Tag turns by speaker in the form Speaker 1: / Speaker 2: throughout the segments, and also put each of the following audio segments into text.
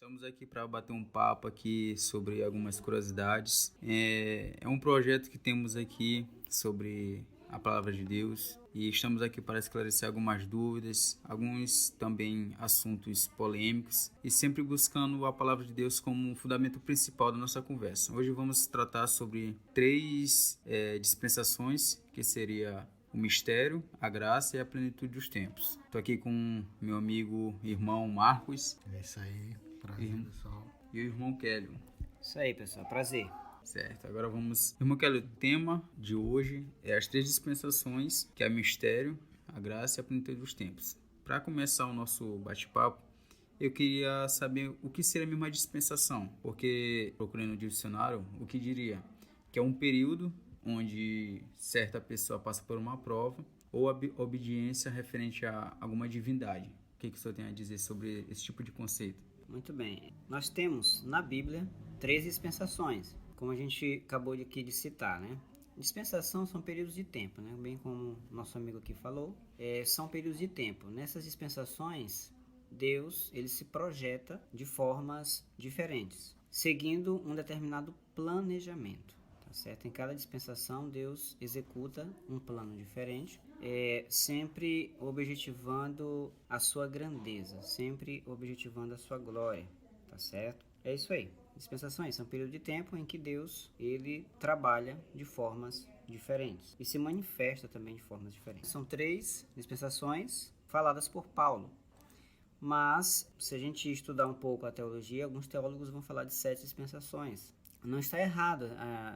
Speaker 1: Estamos aqui para bater um papo aqui sobre algumas curiosidades. É um projeto que temos aqui sobre a palavra de Deus e estamos aqui para esclarecer algumas dúvidas, alguns também assuntos polêmicos e sempre buscando a palavra de Deus como um fundamento principal da nossa conversa. Hoje vamos tratar sobre três dispensações, que seria o mistério, a graça e a plenitude dos tempos. Estou aqui com meu amigo irmão Marcos.
Speaker 2: É isso aí, prazer, pessoal.
Speaker 1: E o irmão Kélio.
Speaker 3: Isso aí, pessoal, prazer.
Speaker 1: Certo, agora vamos... Irmão Kélio, o tema de hoje é as três dispensações, que é o mistério, a graça e a plenitude dos tempos. Para começar o nosso bate-papo, eu queria saber o que seria mesmo a dispensação, porque procurando no dicionário, o que diria? Que é um período onde certa pessoa passa por uma prova ou obediência referente a alguma divindade. O que o senhor tem a dizer sobre esse tipo de conceito?
Speaker 3: Muito bem. Nós temos na Bíblia três dispensações, como a gente acabou aqui de citar, né? Dispensação são períodos de tempo, né? Bem como nosso amigo aqui falou, são períodos de tempo. Nessas dispensações, Deus ele se projeta de formas diferentes, seguindo um determinado planejamento. Certo? Em cada dispensação, Deus executa um plano diferente, sempre objetivando a sua grandeza, sempre objetivando a sua glória, tá certo? É isso aí. Dispensações são períodos de tempo em que Deus ele trabalha de formas diferentes e se manifesta também de formas diferentes. São três dispensações faladas por Paulo. Mas, se a gente estudar um pouco a teologia, alguns teólogos vão falar de 7 dispensações. Não está errado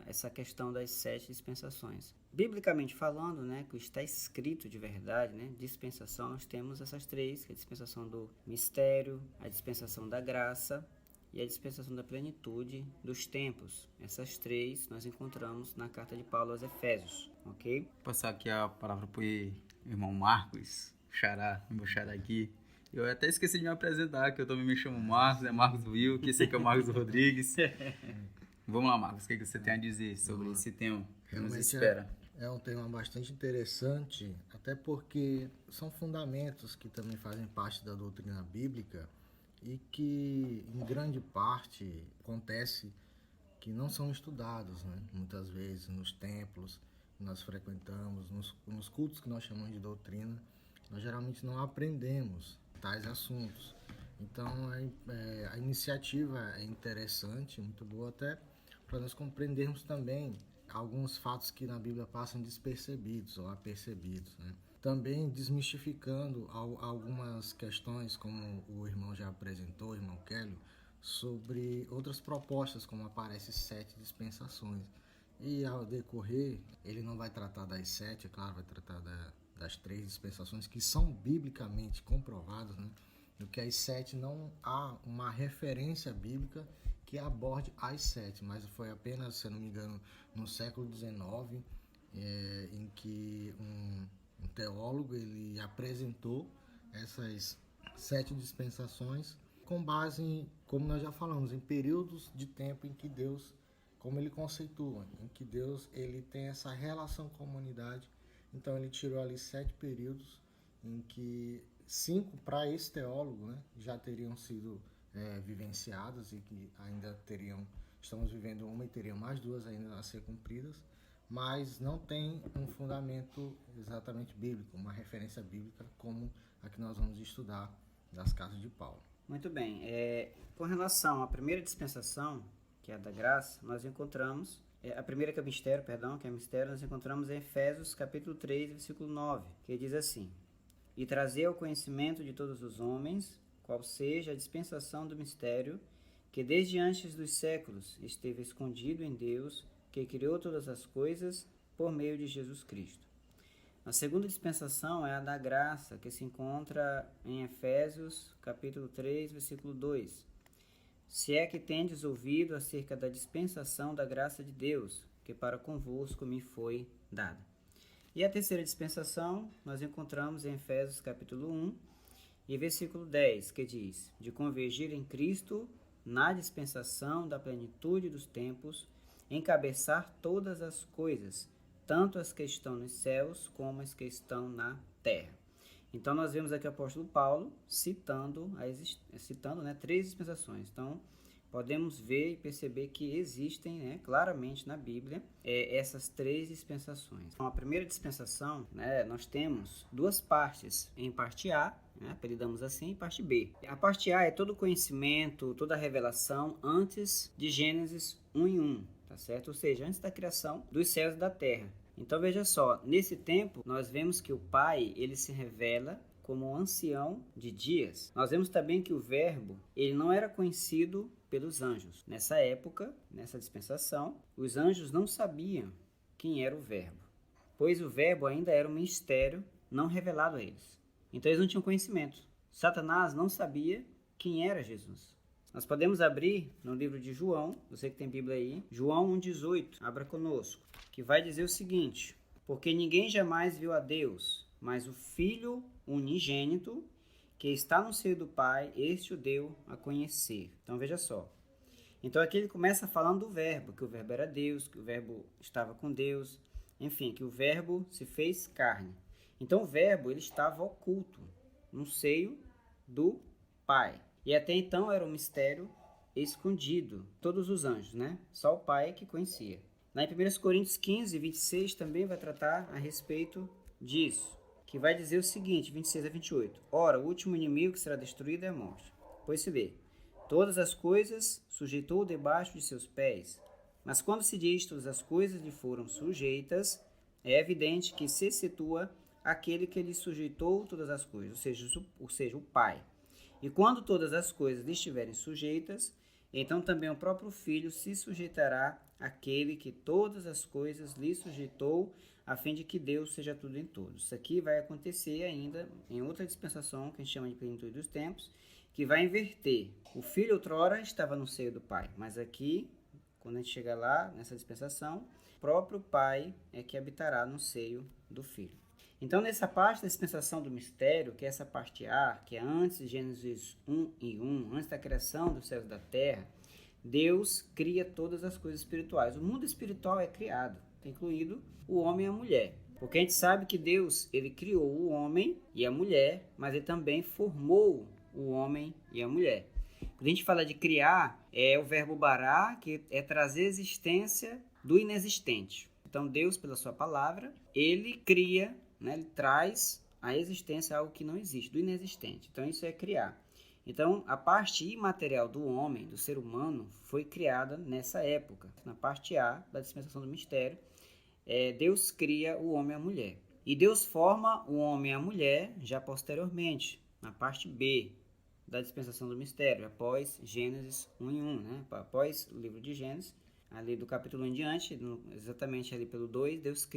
Speaker 3: essa questão das 7 dispensações. Biblicamente falando, né, que está escrito de verdade, né, dispensação, nós temos essas três, que é a dispensação do mistério, a dispensação da graça e a dispensação da plenitude dos tempos. Essas três nós encontramos na carta de Paulo aos Efésios, ok?
Speaker 1: Vou passar aqui a palavra para o irmão Marcos, meu xará aqui. Eu até esqueci de me apresentar, que eu também me chamo Marcos, é Marcos Will, que esse aqui é o Marcos Rodrigues. Vamos lá, Marcos, o que você tem a dizer sobre esse tema que nos espera?
Speaker 2: É um tema bastante interessante, até porque são fundamentos que também fazem parte da doutrina bíblica e que, em grande parte, acontece que não são estudados, né? Muitas vezes nos templos que nós frequentamos, nos cultos que nós chamamos de doutrina, nós geralmente não aprendemos tais assuntos. Então, a iniciativa é interessante, muito boa até para nós compreendermos também alguns fatos que na Bíblia passam despercebidos ou apercebidos, né? Também desmistificando algumas questões, como o irmão já apresentou, o irmão Kélio, sobre outras propostas, como aparece 7 dispensações. E ao decorrer, ele não vai tratar das 7, é claro, vai tratar das 3 dispensações que são biblicamente comprovadas, né? Do que as 7 não há uma referência bíblica que aborde as 7, mas foi apenas, se não me engano, no século XIX, em que um teólogo ele apresentou essas 7 dispensações com base em, como nós já falamos, em períodos de tempo em que Deus, como ele conceitua, em que Deus ele tem essa relação com a humanidade. Então ele tirou ali 7 períodos em que 5 para esse teólogo, né, já teriam sido vivenciadas e que ainda estamos vivendo uma e teriam mais 2 ainda a ser cumpridas, mas não tem um fundamento exatamente bíblico, uma referência bíblica como a que nós vamos estudar das cartas de Paulo.
Speaker 3: Muito bem. Com relação à primeira dispensação, que é a da graça, nós encontramos, a primeira que é mistério, nós encontramos em Efésios capítulo 3, versículo 9, que diz assim: e trazer ao conhecimento de todos os homens qual seja a dispensação do mistério, que desde antes dos séculos esteve escondido em Deus, que criou todas as coisas por meio de Jesus Cristo. A segunda dispensação é a da graça, que se encontra em Efésios, capítulo 3, versículo 2. Se é que tendes ouvido acerca da dispensação da graça de Deus, que para convosco me foi dada. E a terceira dispensação nós encontramos em Efésios, capítulo 1, e versículo 10, que diz: de convergir em Cristo na dispensação da plenitude dos tempos, encabeçar todas as coisas, tanto as que estão nos céus como as que estão na terra. Então nós vemos aqui o apóstolo Paulo citando, né, 3 dispensações. Então podemos ver e perceber que existem, né, claramente na Bíblia essas 3 dispensações. Então, a primeira dispensação, né, nós temos 2 partes, em parte A, né, apelidamos assim, e parte B. A parte A é todo o conhecimento, toda a revelação antes de Gênesis 1:1, tá certo? Ou seja, antes da criação dos céus e da terra. Então veja só, nesse tempo nós vemos que o Pai, ele se revela como um ancião de dias. Nós vemos também que o Verbo, ele não era conhecido pelos anjos. Nessa época, nessa dispensação, os anjos não sabiam quem era o Verbo, pois o Verbo ainda era um mistério não revelado a eles. Então eles não tinham conhecimento. Satanás não sabia quem era Jesus. Nós podemos abrir no livro de João, você que tem Bíblia aí, João 1,18, abra conosco, que vai dizer o seguinte: porque ninguém jamais viu a Deus, mas o Filho unigênito, que está no seio do Pai, este o deu a conhecer. Então veja só. Então aqui ele começa falando do Verbo, que o Verbo era Deus, que o Verbo estava com Deus, enfim, que o Verbo se fez carne. Então o Verbo, ele estava oculto no seio do Pai. E até então era um mistério escondido. Todos os anjos, né? Só o Pai que conhecia. Lá em 1 Coríntios 15, 26 também vai tratar a respeito disso, que vai dizer o seguinte, 26 a 28. Ora, o último inimigo que será destruído é a morte. Pois se vê, todas as coisas sujeitou debaixo de seus pés. Mas quando se diz todas as coisas lhe foram sujeitas, é evidente que se situa aquele que lhe sujeitou todas as coisas, ou seja, o Pai. E quando todas as coisas lhe estiverem sujeitas, então também o próprio Filho se sujeitará àquele que todas as coisas lhe sujeitou, a fim de que Deus seja tudo em todos. Isso aqui vai acontecer ainda em outra dispensação, que a gente chama de plenitude dos tempos, que vai inverter. O Filho outrora estava no seio do Pai, mas aqui, quando a gente chegar lá, nessa dispensação, o próprio Pai é que habitará no seio do Filho. Então, nessa parte da dispensação do mistério, que é essa parte A, que é antes de Gênesis 1:1, antes da criação dos céus e da terra, Deus cria todas as coisas espirituais. O mundo espiritual é criado, incluído o homem e a mulher. Porque a gente sabe que Deus, ele criou o homem e a mulher, mas ele também formou o homem e a mulher. Quando a gente fala de criar, é o verbo bará, que é trazer existência do inexistente. Então, Deus, pela sua palavra, ele cria, né, ele traz à existência algo que não existe, do inexistente. Então, isso é criar. Então, a parte imaterial do homem, do ser humano, foi criada nessa época. Na parte A da dispensação do mistério, Deus cria o homem e a mulher. E Deus forma o homem e a mulher já posteriormente, na parte B da dispensação do mistério, após Gênesis 1:1, né? Após o livro de Gênesis, ali do capítulo 1 em diante, exatamente ali pelo 2, Deus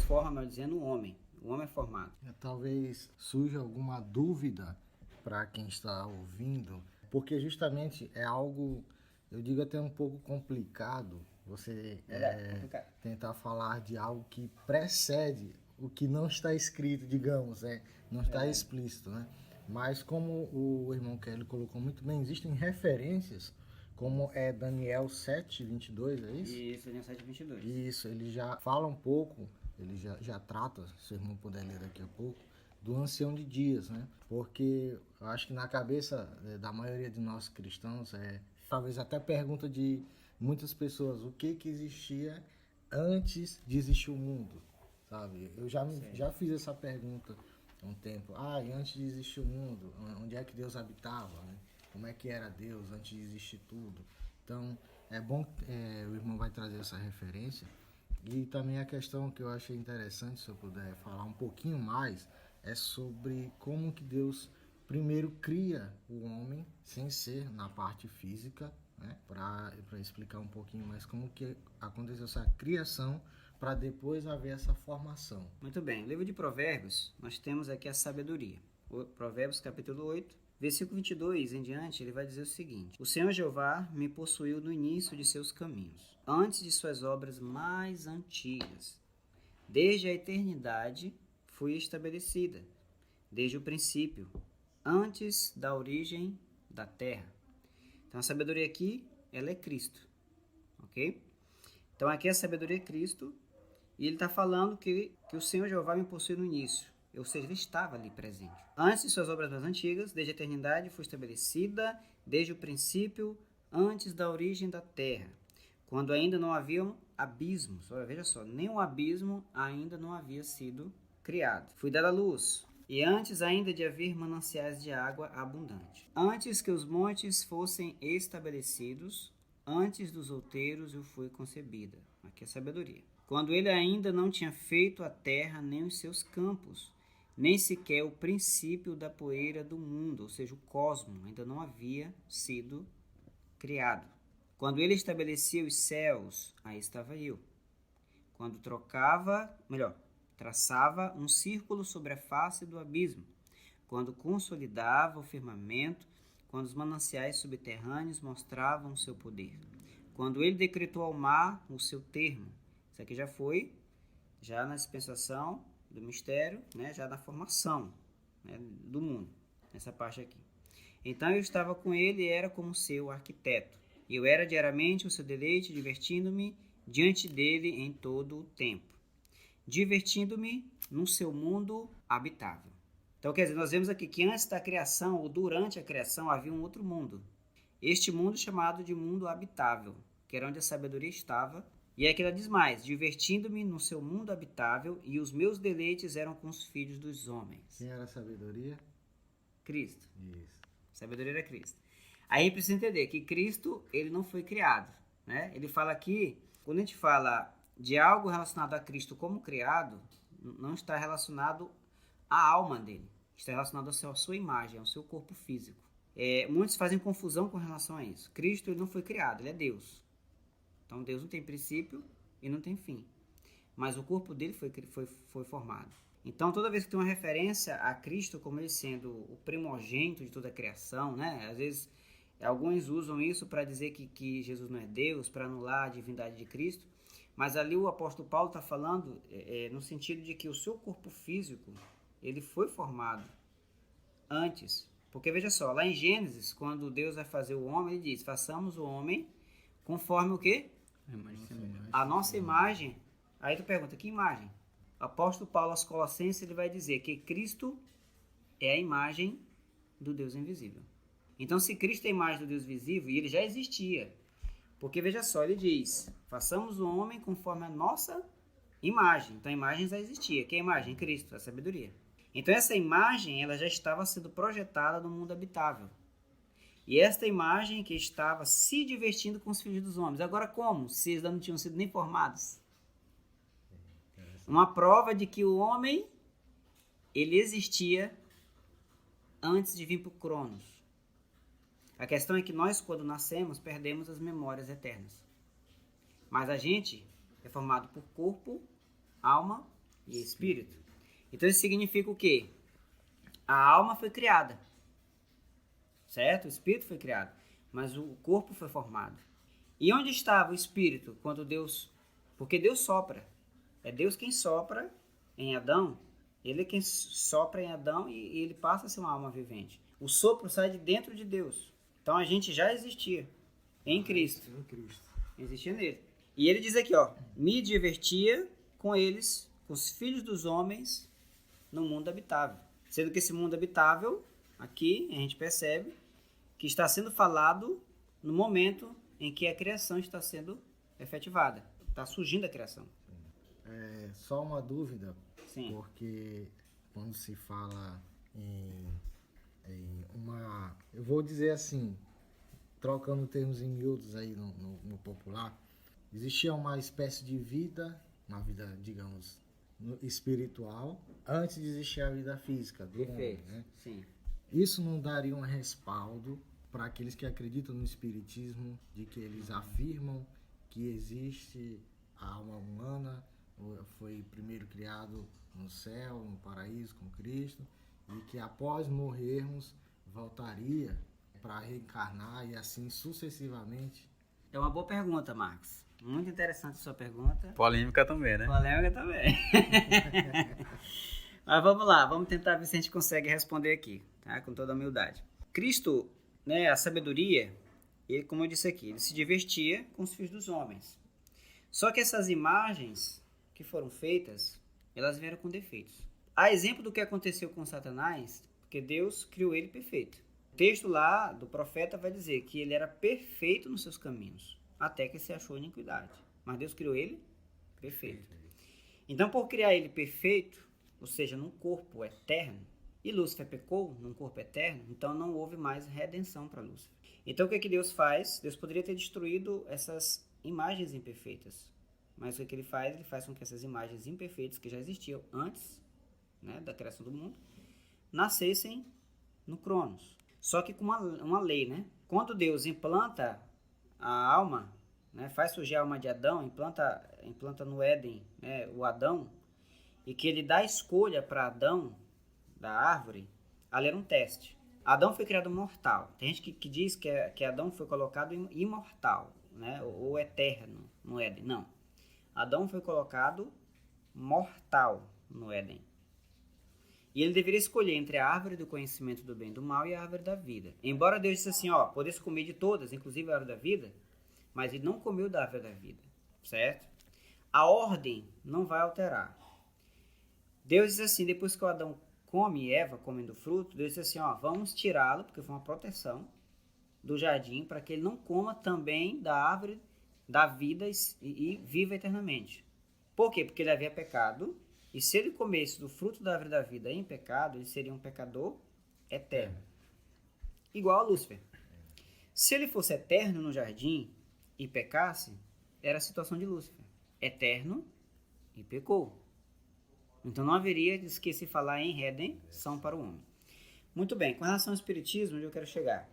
Speaker 3: forma, melhor dizendo, o homem é formado.
Speaker 2: Talvez surja alguma dúvida para quem está ouvindo, porque justamente é algo, eu digo até um pouco complicado, você tentar falar de algo que precede o que não está escrito, digamos, não está explícito, né? Mas como o irmão Kelly colocou muito bem, existem referências, como é Daniel 7:22, é isso?
Speaker 3: Isso, Daniel 7:22.
Speaker 2: Isso, ele já fala um pouco, ele já trata, se o irmão puder ler daqui a pouco, do ancião de dias, né? Porque eu acho que na cabeça da maioria de nós cristãos, talvez até pergunta de muitas pessoas, o que existia antes de existir o mundo, sabe? Eu já fiz essa pergunta há um tempo. E antes de existir o mundo, onde é que Deus habitava, né? Como é que era Deus antes de existir tudo? Então, é bom o irmão vai trazer essa referência. E também a questão que eu achei interessante, se eu puder falar um pouquinho mais, é sobre como que Deus primeiro cria o homem, sem ser na parte física, né? Para explicar um pouquinho mais como que aconteceu essa criação, para depois haver essa formação.
Speaker 3: Muito bem, no livro de Provérbios, nós temos aqui a sabedoria. Provérbios capítulo 8, versículo 22 em diante, ele vai dizer o seguinte: O Senhor Jeová me possuiu no início de seus caminhos, antes de suas obras mais antigas. Desde a eternidade fui estabelecida, desde o princípio, antes da origem da terra. Então a sabedoria aqui, ela é Cristo, ok? Então aqui a sabedoria é Cristo, e ele está falando que o Senhor Jeová me possuiu no início. ou seja, ele estava ali presente. Antes de suas obras mais antigas, desde a eternidade, foi estabelecida desde o princípio, antes da origem da terra, quando ainda não haviam abismos. Olha, veja só, nem um abismo ainda não havia sido criado. Foi dada a luz, e antes ainda de haver mananciais de água abundante. Antes que os montes fossem estabelecidos, antes dos outeiros eu fui concebida. Aqui é sabedoria. Quando ele ainda não tinha feito a terra nem os seus campos, nem sequer o princípio da poeira do mundo, ou seja, o cosmo ainda não havia sido criado. Quando ele estabelecia os céus, aí estava eu. Quando traçava um círculo sobre a face do abismo, quando consolidava o firmamento, quando os mananciais subterrâneos mostravam o seu poder, quando ele decretou ao mar o seu termo. Isso aqui já na dispensação do mistério, né, já na formação, né, do mundo, nessa parte aqui. Então eu estava com ele e era como seu arquiteto. E eu era diariamente o seu deleite, divertindo-me diante dele em todo o tempo, divertindo-me no seu mundo habitável. Então, quer dizer, nós vemos aqui que antes da criação, ou durante a criação, havia um outro mundo. Este mundo chamado de mundo habitável, que era onde a sabedoria estava. E aqui ela diz mais, divertindo-me no seu mundo habitável, e os meus deleites eram com os filhos dos homens.
Speaker 2: Quem era a sabedoria?
Speaker 3: Cristo.
Speaker 2: Isso.
Speaker 3: Sabedoria era Cristo. Aí a gente precisa entender que Cristo, ele não foi criado, né? Ele fala aqui, quando a gente fala de algo relacionado a Cristo como criado, não está relacionado à alma dele, está relacionado à sua imagem, ao seu corpo físico. Muitos fazem confusão com relação a isso. Cristo, ele não foi criado, ele é Deus. Então Deus não tem princípio e não tem fim. Mas o corpo dele foi formado. Então toda vez que tem uma referência a Cristo como ele sendo o primogênito de toda a criação, né? Às vezes alguns usam isso para dizer que Jesus não é Deus, para anular a divindade de Cristo. Mas ali o apóstolo Paulo está falando no sentido de que o seu corpo físico ele foi formado antes. Porque veja só, lá em Gênesis, quando Deus vai fazer o homem, ele diz, façamos o homem conforme o quê? A nossa imagem. Aí tu pergunta, que imagem? O apóstolo Paulo aos Colossenses ele vai dizer que Cristo é a imagem do Deus invisível. Então se Cristo é a imagem do Deus visível, e ele já existia, porque veja só, ele diz, façamos o homem conforme a nossa imagem. Então a imagem já existia. Que é a imagem? Cristo, a sabedoria. Então essa imagem ela já estava sendo projetada no mundo habitável. E esta imagem que estava se divertindo com os filhos dos homens. Agora como? Se eles não tinham sido nem formados. Uma prova de que o homem, ele existia antes de vir para o Cronos. A questão é que nós, quando nascemos, perdemos as memórias eternas. Mas a gente é formado por corpo, alma e espírito. Então isso significa o quê? A alma foi criada. Certo? O espírito foi criado, mas o corpo foi formado. E onde estava o espírito quando Deus... Porque Deus sopra. É Deus quem sopra em Adão. Ele é quem sopra em Adão e ele passa a ser uma alma vivente. O sopro sai de dentro de Deus. Então a gente já existia em Cristo. Existia nele. E ele diz aqui, ó, me divertia com eles, com os filhos dos homens, no mundo habitável. Sendo que esse mundo habitável... Aqui a gente percebe que está sendo falado no momento em que a criação está sendo efetivada. Está surgindo a criação.
Speaker 2: Só uma dúvida.
Speaker 3: Sim.
Speaker 2: Porque quando se fala em uma... Eu vou dizer assim, trocando termos em miúdos aí no popular, existia uma espécie de vida, uma vida, digamos, espiritual, antes de existir a vida física do homem, né?
Speaker 3: Sim.
Speaker 2: Isso não daria um respaldo para aqueles que acreditam no espiritismo, de que eles afirmam que existe a alma humana, foi primeiro criado no céu, no paraíso com Cristo, e que após morrermos voltaria para reencarnar e assim sucessivamente?
Speaker 3: É uma boa pergunta, Marcos. Muito interessante a sua pergunta.
Speaker 1: Polêmica também, né?
Speaker 3: Polêmica também. Mas vamos lá, vamos tentar ver se a gente consegue responder aqui, tá? Com toda a humildade. Cristo, né, a sabedoria, ele, como eu disse aqui, ele se divertia com os filhos dos homens. Só que essas imagens que foram feitas, elas vieram com defeitos. A exemplo do que aconteceu com Satanás, porque Deus criou ele perfeito. O texto lá do profeta vai dizer que ele era perfeito nos seus caminhos, até que se achou iniquidade. Mas Deus criou ele perfeito. Então, por criar ele perfeito, ou seja, num corpo eterno, e Lúcifer pecou num corpo eterno, então não houve mais redenção para Lúcifer. Então, o que é que Deus faz? Deus poderia ter destruído essas imagens imperfeitas. Mas o que ele faz? Ele faz com que essas imagens imperfeitas, que já existiam antes, né, da criação do mundo, nascessem no Cronos. Só que com uma lei, né? Quando Deus implanta a alma, né, faz surgir a alma de Adão, implanta no Éden, né, o Adão, e que ele dá escolha para Adão da árvore, ali era um teste. Adão foi criado mortal. Tem gente que diz que Adão foi colocado imortal, né, ou eterno no Éden. Não. Adão foi colocado mortal no Éden. E ele deveria escolher entre a árvore do conhecimento do bem e do mal e a árvore da vida. Embora Deus disse assim, podesse comer de todas, inclusive a árvore da vida, mas ele não comeu da árvore da vida, certo? A ordem não vai alterar. Deus diz assim, depois que o Adão come e Eva comem do fruto, Deus diz assim, vamos tirá-lo, porque foi uma proteção do jardim, para que ele não coma também da árvore da vida e viva eternamente. Por quê? Porque ele havia pecado, e se ele comesse do fruto da árvore da vida em pecado, ele seria um pecador eterno. Igual a Lúcifer. Se ele fosse eterno no jardim e pecasse, era a situação de Lúcifer. Eterno e pecou. Então não haveria de se falar em redenção para o homem. Muito bem, com relação ao espiritismo, onde eu quero chegar.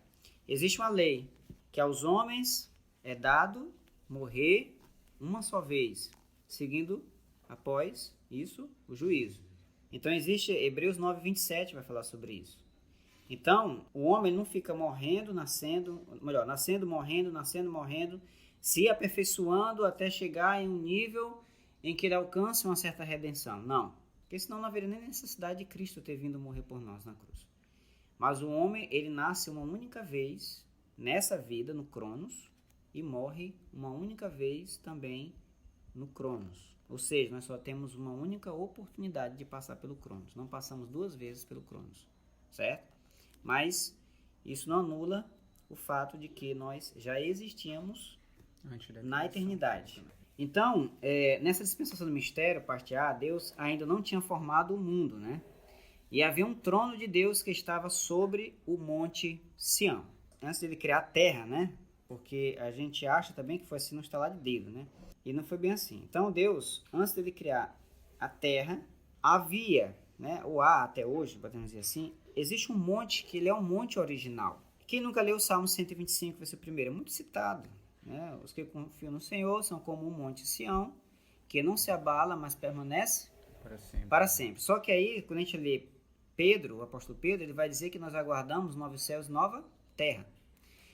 Speaker 3: Existe uma lei que aos homens é dado morrer uma só vez, seguindo após isso o juízo. Então existe Hebreus 9:27 vai falar sobre isso. Então o homem não fica morrendo, nascendo, morrendo, se aperfeiçoando até chegar em um nível em que ele alcance uma certa redenção. Não, porque senão não haveria nem necessidade de Cristo ter vindo morrer por nós na cruz. Mas o homem, ele nasce uma única vez nessa vida, no Cronos, e morre uma única vez também no Cronos. Ou seja, nós só temos uma única oportunidade de passar pelo Cronos. Não passamos duas vezes pelo Cronos, certo? Mas isso não anula o fato de que nós já existíamos na eternidade. Então, nessa dispensação do mistério, parte A, Deus ainda não tinha formado o mundo, né? E havia um trono de Deus que estava sobre o monte Sião. Antes de ele criar a terra, né? Porque a gente acha também que foi assim no estalar de dedo, né? E não foi bem assim. Então Deus, antes de ele criar a terra, havia, né? Ou há até hoje, podemos dizer assim, existe um monte que ele é um monte original. Quem nunca leu o Salmo 125, versículo 1, é muito citado, né? Os que confiam no Senhor são como um monte Sião, que não se abala, mas permanece para sempre. Só que aí, quando a gente lê Pedro, o apóstolo Pedro, ele vai dizer que nós aguardamos novos céus e nova terra.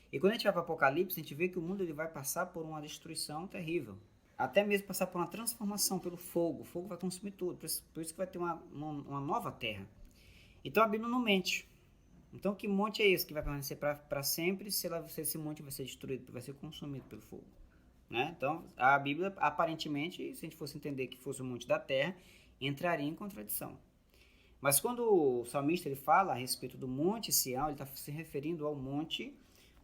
Speaker 3: E quando a gente vai para o Apocalipse, a gente vê que o mundo ele vai passar por uma destruição terrível. Até mesmo passar por uma transformação pelo fogo. O fogo vai consumir tudo. Por isso que vai ter uma nova terra. Então a Bíblia não mente. Então que monte é esse que vai permanecer para sempre se esse monte vai ser destruído, vai ser consumido pelo fogo? Né? Então a Bíblia, aparentemente, se a gente fosse entender que fosse o monte da terra, entraria em contradição. Mas quando o salmista ele fala a respeito do monte Sião, ele está se referindo ao monte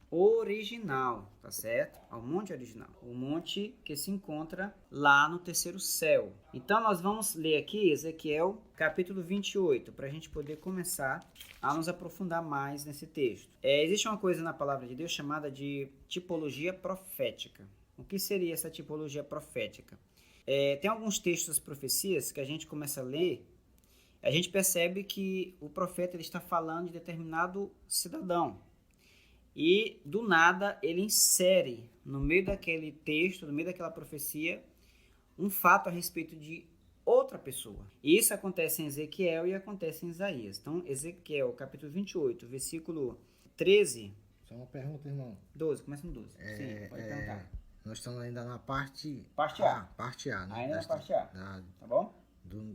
Speaker 3: original, tá certo? Ao monte original, o monte que se encontra lá no terceiro céu. Então nós vamos ler aqui Ezequiel capítulo 28, para a gente poder começar a nos aprofundar mais nesse texto. Existe uma coisa na palavra de Deus chamada de tipologia profética. O que seria essa tipologia profética? Tem alguns textos das profecias que a gente começa a ler, a gente percebe que o profeta ele está falando de determinado cidadão. E, do nada, ele insere no meio daquele texto, no meio daquela profecia, um fato a respeito de outra pessoa. E isso acontece em Ezequiel e acontece em Isaías. Então, Ezequiel, capítulo 28, versículo 13...
Speaker 2: Só uma pergunta, irmão.
Speaker 3: 12, começa no 12. Sim, pode perguntar.
Speaker 2: Nós estamos ainda na parte
Speaker 3: A.
Speaker 2: Parte A, né?
Speaker 3: Ainda na parte A, tá bom?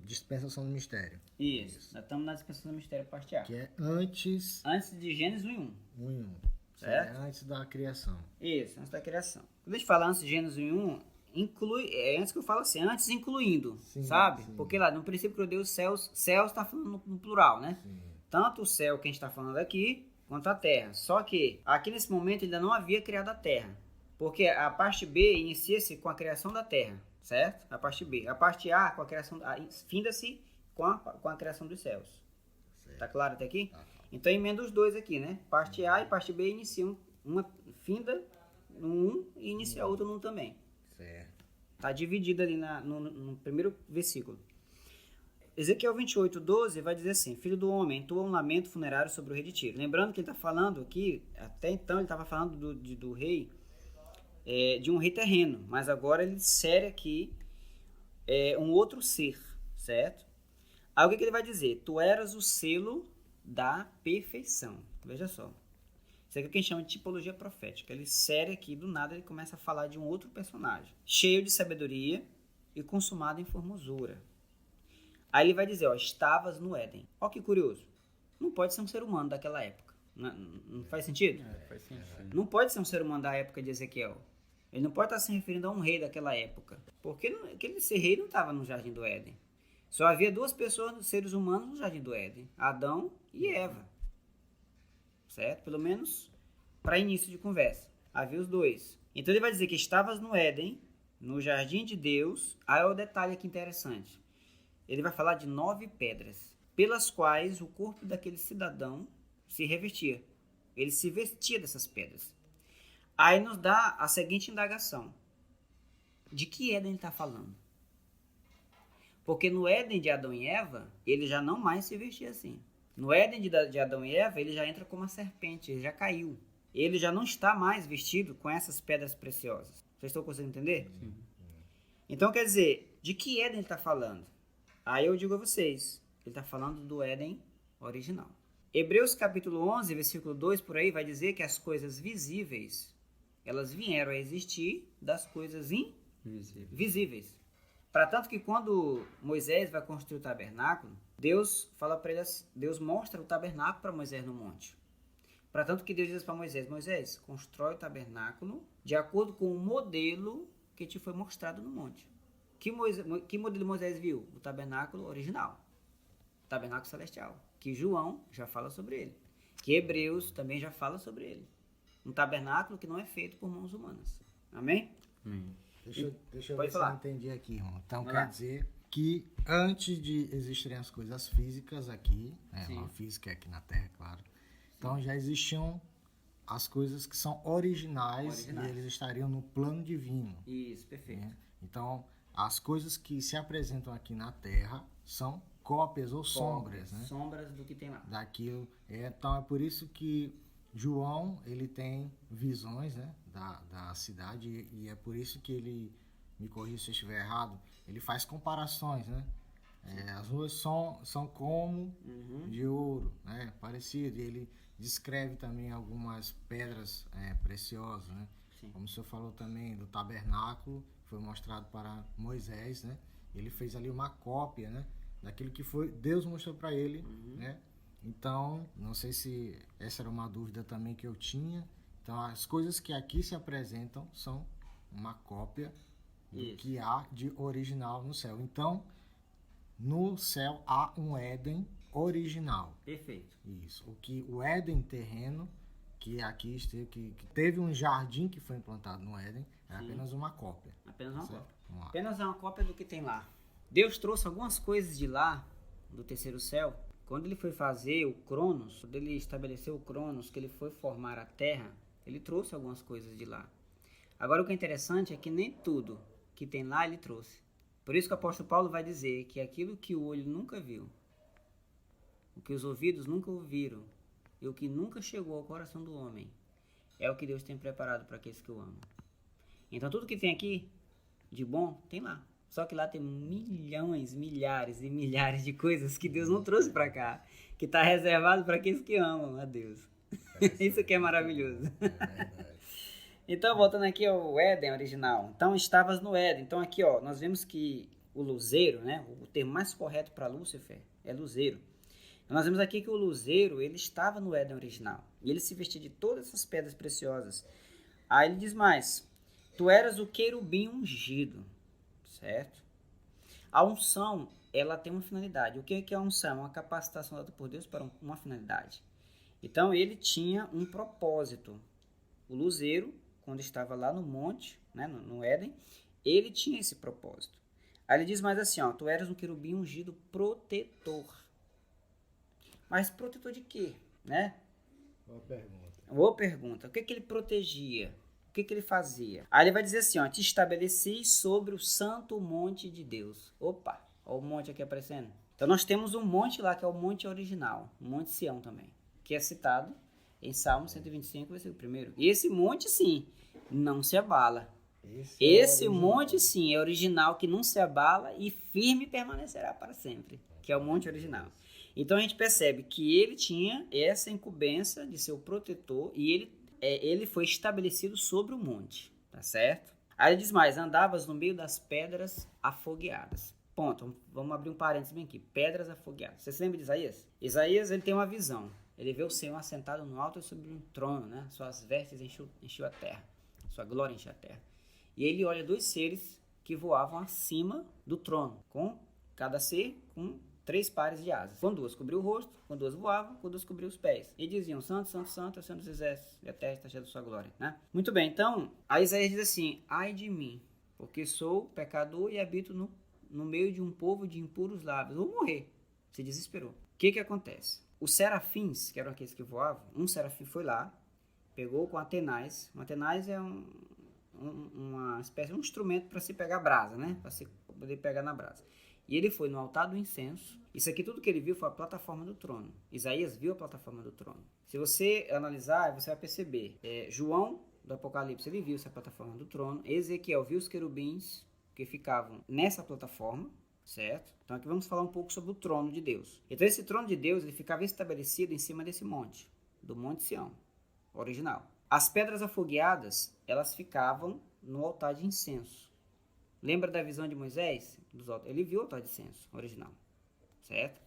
Speaker 2: Dispensação do mistério.
Speaker 3: Isso, nós estamos na dispensação do mistério, parte A.
Speaker 2: Que é antes
Speaker 3: de Gênesis 1:1.
Speaker 2: 1:1.
Speaker 3: Certo?
Speaker 2: Antes da criação.
Speaker 3: Isso, antes da criação. Quando a gente fala antes de Gênesis 1:1, inclui, antes que eu falo assim, antes incluindo,
Speaker 2: Sim,
Speaker 3: sabe?
Speaker 2: sim.
Speaker 3: Porque lá no princípio criou Deus céus está falando no plural, né?
Speaker 2: Sim.
Speaker 3: Tanto o céu que a gente está falando aqui, quanto a terra. Só que aqui nesse momento ainda não havia criado a terra. Porque a parte B inicia-se com a criação da terra, certo? A parte B. A parte A, com a criação, finda-se com a criação dos céus.
Speaker 2: Certo.
Speaker 3: Tá claro até aqui?
Speaker 2: Tá.
Speaker 3: Então emenda os dois aqui, né? Parte A e parte B iniciam uma finda no 1 e inicia a outra no 1 também.
Speaker 2: Certo.
Speaker 3: Tá dividido ali no primeiro versículo. Ezequiel 28:12 vai dizer assim: Filho do homem, entoa um lamento funerário sobre o rei de Tiro. Lembrando que ele está falando aqui, até então ele estava falando do rei, de um rei terreno, mas agora ele insere aqui um outro ser, certo? Aí o que ele vai dizer? Tu eras o selo da perfeição. Veja só. Isso aqui é o que a gente chama de tipologia profética. Ele insere aqui, do nada ele começa a falar de um outro personagem, cheio de sabedoria e consumado em formosura. Aí ele vai dizer, estavas no Éden. Ó que curioso. Não pode ser um ser humano daquela época. Não faz sentido?
Speaker 1: Faz sentido.
Speaker 3: Não pode ser um ser humano da época de Ezequiel. Ele não pode estar se referindo a um rei daquela época. Porque aquele ser rei não estava no Jardim do Éden. Só havia duas pessoas, seres humanos, no Jardim do Éden. Adão e Eva. Certo? Pelo menos para início de conversa. Havia os dois. Então ele vai dizer que estavas no Éden, no Jardim de Deus. Aí é o detalhe aqui interessante. Ele vai falar de 9 pedras, pelas quais o corpo daquele cidadão se revestia. Ele se vestia dessas pedras. Aí nos dá a seguinte indagação. De que Éden ele está falando? Porque no Éden de Adão e Eva, ele já não mais se vestia assim. No Éden de Adão e Eva, ele já entra como uma serpente, ele já caiu. Ele já não está mais vestido com essas pedras preciosas. Vocês estão conseguindo entender?
Speaker 1: Sim.
Speaker 3: Então quer dizer, de que Éden ele está falando? Aí eu digo a vocês, ele está falando do Éden original. Hebreus capítulo 11, versículo 2, por aí, vai dizer que as coisas visíveis, elas vieram a existir das coisas invisíveis. Para tanto que quando Moisés vai construir o tabernáculo, Deus fala para ele, Deus mostra o tabernáculo para Moisés no monte. Para tanto que Deus diz para Moisés, Moisés, constrói o tabernáculo de acordo com o modelo que te foi mostrado no monte. Que modelo Moisés viu? O tabernáculo original. O tabernáculo celestial. Que João já fala sobre ele. Que Hebreus também já fala sobre ele. Um tabernáculo que não é feito por mãos humanas. Amém?
Speaker 2: Deixa eu
Speaker 3: Pode
Speaker 2: ver se
Speaker 3: falar.
Speaker 2: eu entendi aqui, irmão. Então
Speaker 3: Vai
Speaker 2: quer
Speaker 3: lá.
Speaker 2: dizer que antes de existirem as coisas físicas aqui,
Speaker 3: Sim.
Speaker 2: a física é aqui na Terra, claro. Então já existiam as coisas que são originais. E eles estariam no plano divino.
Speaker 3: Isso, perfeito.
Speaker 2: Né? Então, as coisas que se apresentam aqui na Terra são cópias ou sombras, né?
Speaker 3: Sombras do que tem lá.
Speaker 2: Daquilo. Então é por isso que João ele tem visões, né, da cidade e é por isso que ele, me corrija se eu estiver errado, ele faz comparações, né? As ruas são como de ouro, né? Parecido. E ele descreve também algumas pedras preciosas, né?
Speaker 3: Sim.
Speaker 2: Como o senhor falou também do tabernáculo, foi mostrado para Moisés, né? Ele fez ali uma cópia, né, daquilo que foi Deus mostrou para ele, né? Então, não sei se essa era uma dúvida também que eu tinha. Então, as coisas que aqui se apresentam são uma cópia do
Speaker 3: Isso.
Speaker 2: que há de original no céu. Então, no céu há um Éden original.
Speaker 3: Perfeito.
Speaker 2: Isso. O Éden terreno, que aqui esteve, que teve um jardim que foi implantado no Éden, é
Speaker 3: Sim.
Speaker 2: apenas uma cópia.
Speaker 3: Apenas uma
Speaker 2: Certo?
Speaker 3: cópia.
Speaker 2: Vamos lá.
Speaker 3: Apenas uma cópia do que tem lá. Deus trouxe algumas coisas de lá, do terceiro céu. Quando ele foi fazer o Cronos, quando ele estabeleceu o Cronos, que ele foi formar a Terra, ele trouxe algumas coisas de lá. Agora o que é interessante é que nem tudo que tem lá ele trouxe. Por isso que o apóstolo Paulo vai dizer que aquilo que o olho nunca viu, o que os ouvidos nunca ouviram e o que nunca chegou ao coração do homem é o que Deus tem preparado para aqueles que o amam. Então tudo que tem aqui de bom tem lá. Só que lá tem milhões, milhares e milhares de coisas que Deus não trouxe para cá, que está reservado para aqueles que amam a Deus. Isso que é maravilhoso.
Speaker 2: É verdade.
Speaker 3: Então, voltando aqui ao Éden original. Então, estavas no Éden. Então, aqui, ó, nós vemos que o luzeiro, né? O termo mais correto para Lúcifer é luzeiro. Então, nós vemos aqui que o luzeiro, ele estava no Éden original. E ele se vestia de todas essas pedras preciosas. Aí ele diz mais. Tu eras o querubim ungido, certo? A unção, ela tem uma finalidade. O que é a unção? Uma capacitação dada por Deus para uma finalidade. Então, ele tinha um propósito. O luzeiro, quando estava lá no monte, né, no Éden, ele tinha esse propósito. Aí ele diz mais assim, ó, tu eras um querubim ungido protetor. Mas protetor de quê? Né? Boa pergunta. O que ele protegia? O que ele fazia? Aí ele vai dizer assim, ó, te estabeleci sobre o santo monte de Deus. Opa, olha o monte aqui aparecendo. Então nós temos um monte lá, que é o monte original, o monte Sião também, que é citado em Salmo 125, versículo 1. E esse monte, sim, não se abala. Esse monte, sim, é original, que não se abala e firme permanecerá para sempre, que é o monte original. Então a gente percebe que ele tinha essa incumbência de ser o protetor e ele foi estabelecido sobre o monte, tá certo? Aí ele diz mais, andavas no meio das pedras afogueadas. Ponto, vamos abrir um parênteses bem aqui, pedras afogueadas. Você se lembra de Isaías? Isaías, ele tem uma visão, ele vê o Senhor assentado no alto sobre um trono, né? Suas vestes encheu a terra, sua glória encheu a terra. E ele olha 2 seres que voavam acima do trono, com cada ser com 3 pares de asas. Com 2 cobriu o rosto, com 2 voavam, com 2 cobriu os pés. E diziam, santo, santo, santo, é o Senhor dos exércitos, e a terra está cheia da sua glória. Né? Muito bem, então, a Isaías diz assim, ai de mim, porque sou pecador e habito no meio de um povo de impuros lábios. Vou morrer. Se desesperou. O que acontece? Os serafins, que eram aqueles que voavam, um serafim foi lá, pegou com Atenais. Um Atenais é uma espécie, um instrumento para se pegar brasa, né? Para se poder pegar na brasa. E ele foi no altar do incenso. Isso aqui, tudo que ele viu foi a plataforma do trono. Isaías viu a plataforma do trono. Se você analisar, você vai perceber. João, do Apocalipse, ele viu essa plataforma do trono. Ezequiel viu os querubins que ficavam nessa plataforma, certo? Então aqui vamos falar um pouco sobre o trono de Deus. Então esse trono de Deus, ele ficava estabelecido em cima desse monte, do Monte Sião, original. As pedras afogueadas, elas ficavam no altar de incenso. Lembra da visão de Moisés? Ele viu o altar de incenso original, certo?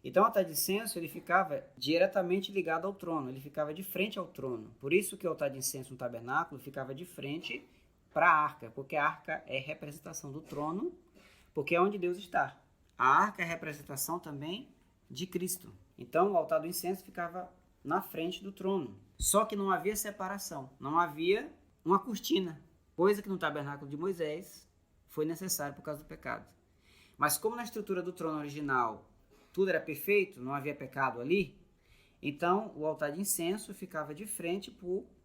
Speaker 3: Então o altar de incenso, ele ficava diretamente ligado ao trono, ele ficava de frente ao trono. Por isso que o altar de incenso no tabernáculo ficava de frente para a arca, porque a arca é representação do trono, porque é onde Deus está. A arca é representação também de Cristo. Então o altar do incenso ficava na frente do trono. Só que não havia separação, não havia uma cortina, coisa que no tabernáculo de Moisés foi necessário por causa do pecado. Mas como na estrutura do trono original tudo era perfeito, não havia pecado ali, então o altar de incenso ficava de frente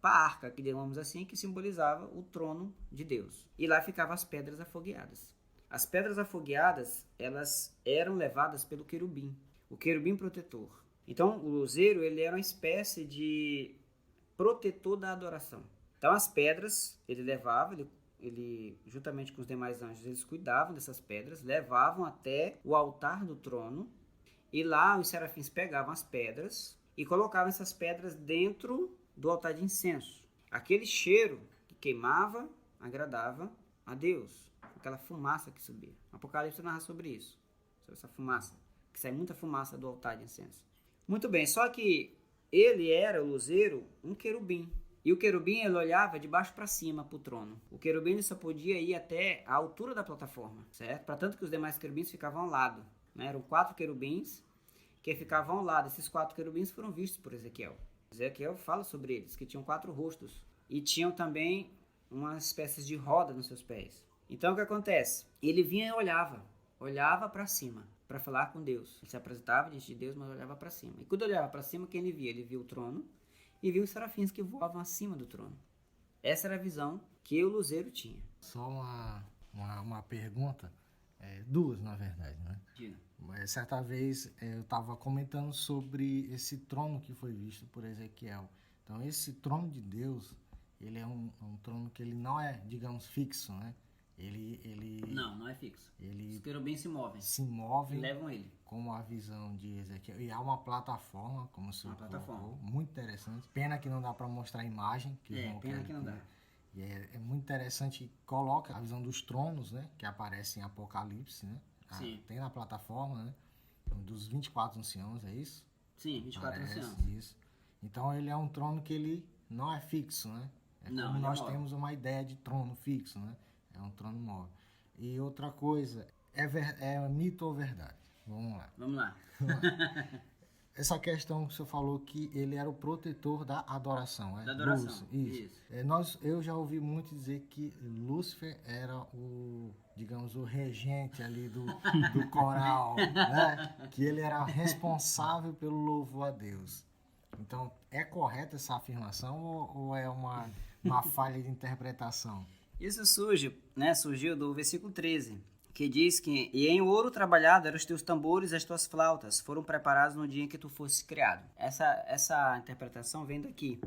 Speaker 3: para a arca, que digamos assim, que simbolizava o trono de Deus. E lá ficavam as pedras afogueadas. As pedras afogueadas, elas eram levadas pelo querubim, o querubim protetor. Então o luzeiro, ele era uma espécie de protetor da adoração. Então as pedras ele levava, ele juntamente com os demais anjos, eles cuidavam dessas pedras, levavam até o altar do trono, e lá os serafins pegavam as pedras e colocavam essas pedras dentro do altar de incenso. Aquele cheiro que queimava agradava a Deus, aquela fumaça que subia. O Apocalipse narra sobre isso, sobre essa fumaça, que sai muita fumaça do altar de incenso. Muito bem, só que ele era, o luzeiro, um querubim. E o querubim, ele olhava de baixo para cima para o trono. O querubim ele só podia ir até a altura da plataforma, certo? Para tanto que os demais querubins ficavam ao lado. Né? Eram 4 querubins que ficavam ao lado. Esses 4 querubins foram vistos por Ezequiel. Ezequiel fala sobre eles, que tinham 4 rostos. E tinham também umas espécies de roda nos seus pés. Então o que acontece? Ele vinha e olhava para cima, para falar com Deus. Ele se apresentava diante de Deus, mas olhava para cima. E quando ele olhava para cima, quem ele via? Ele via o trono e viu os serafins que voavam acima do trono. Essa era a visão que o luzeiro tinha.
Speaker 2: Só uma pergunta, 2 na verdade, né? Certa vez eu estava comentando sobre esse trono que foi visto por Ezequiel. Então esse trono de Deus, ele é um trono que ele não é, digamos, fixo, né?
Speaker 3: Não é fixo. Os querubins se movem. E levam ele.
Speaker 2: Como a visão de Ezequiel. E há uma plataforma, como o senhor colocou, muito interessante. Pena que não dá para mostrar a imagem.
Speaker 3: Pena que não dá.
Speaker 2: E é muito interessante que coloca a visão dos tronos, né? Que aparece em Apocalipse, né?
Speaker 3: Sim.
Speaker 2: Tem na plataforma, né? Dos 24 anciãos, é isso?
Speaker 3: Sim, 24 anciãos.
Speaker 2: Isso. Então ele é um trono que ele não é fixo, né?
Speaker 3: Não,
Speaker 2: como
Speaker 3: ele é
Speaker 2: nós
Speaker 3: móvel.
Speaker 2: temos uma ideia de trono fixo, né? É um trono móvel. E outra coisa, é mito ou verdade? Vamos lá.
Speaker 3: Vamos lá.
Speaker 2: Essa questão que você falou que ele era o protetor da adoração,
Speaker 3: Da adoração,
Speaker 2: Lúcifer, isso.
Speaker 3: isso.
Speaker 2: Eu já ouvi muito dizer que Lúcifer era digamos, o regente ali do coral, né? Que ele era responsável pelo louvor a Deus. Então, é correta essa afirmação ou é uma falha de interpretação?
Speaker 3: Isso surgiu do versículo 13, que diz que e em ouro trabalhado eram os teus tambores e as tuas flautas, foram preparados no dia em que tu fosses criado. Essa interpretação vem daqui,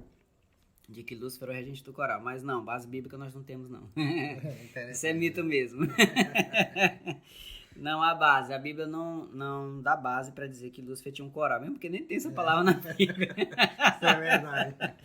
Speaker 3: de que Lúcifer é o regente do coral, mas não, base bíblica nós não temos não. Isso é mito mesmo. Não há base, a Bíblia não dá base para dizer que Lúcifer tinha um coral, mesmo porque nem tem essa palavra na Bíblia.
Speaker 2: Isso é verdade.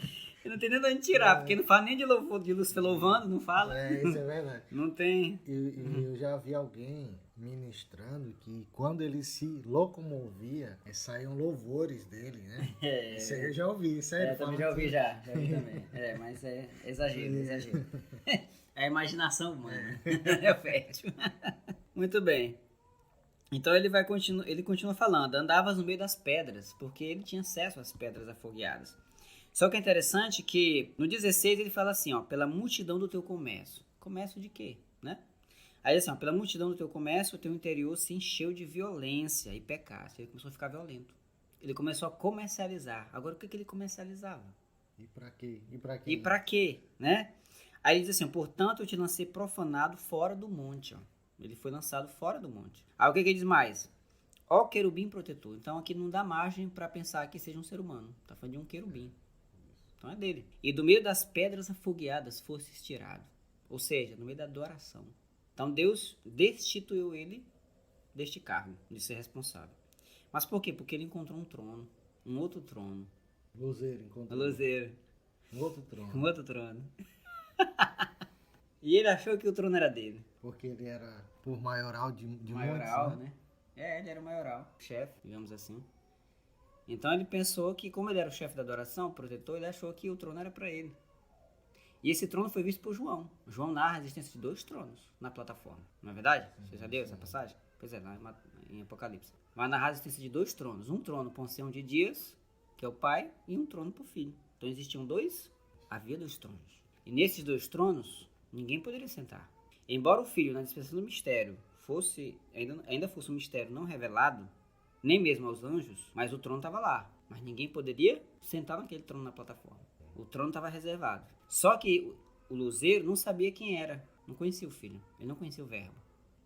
Speaker 3: Eu não tenho nem de onde tirar, porque não fala nem de louvor, de Lúcifer louvando, não fala.
Speaker 2: Isso é verdade.
Speaker 3: Não tem.
Speaker 2: E eu já vi alguém ministrando que quando ele se locomovia, saíam louvores dele, né? Isso aí eu já ouvi, sério.
Speaker 3: Eu também já ouvi já vi também. Mas é exagero. É a imaginação humana. É fértil. Muito bem. Então ele continua falando, andavas no meio das pedras, porque ele tinha acesso às pedras afogueadas. Só que é interessante que no 16 ele fala assim, ó, pela multidão do teu comércio. Comércio de quê, né? Aí assim, ó, pela multidão do teu comércio, o teu interior se encheu de violência e pecado. Ele começou a ficar violento. Ele começou a comercializar. Agora o que ele comercializava?
Speaker 2: E pra quê?
Speaker 3: E pra quê, né? Aí ele diz assim, portanto eu te lancei profanado fora do monte, ó. Ele foi lançado fora do monte. Aí o que ele diz mais? Ó querubim protetor. Então aqui não dá margem para pensar que seja um ser humano. Tá falando de um querubim. Então é dele. E do meio das pedras afogueadas fosse tirado. Ou seja, no meio da adoração. Então Deus destituiu ele deste cargo, de ser responsável. Mas por quê? Porque ele encontrou um trono. Um outro trono.
Speaker 2: Luzeiro, encontrou.
Speaker 3: Luzeiro.
Speaker 2: Um outro trono.
Speaker 3: Um outro trono. E ele achou que o trono era dele.
Speaker 2: Porque ele era por maioral de
Speaker 3: Maioral,
Speaker 2: muitos,
Speaker 3: né? Ele era o maioral, chefe, digamos assim. Então ele pensou que, como ele era o chefe da adoração, o protetor, ele achou que o trono era para ele. E esse trono foi visto por João. João narra a existência de 2 tronos na plataforma. Não é verdade? Você já leu essa passagem? Pois é, em Apocalipse. Vai narrar a existência de 2 tronos. Um trono para o ancião de dias, que é o pai, e um trono para o filho. Então existiam havia 2 tronos. E nesses 2 tronos, ninguém poderia sentar. Embora o filho, na dispensação do mistério, ainda fosse um mistério não revelado, nem mesmo aos anjos, mas o trono estava lá. Mas ninguém poderia sentar naquele trono na plataforma. O trono estava reservado. Só que o luzeiro não sabia quem era. Não conhecia o filho. Ele não conhecia o verbo.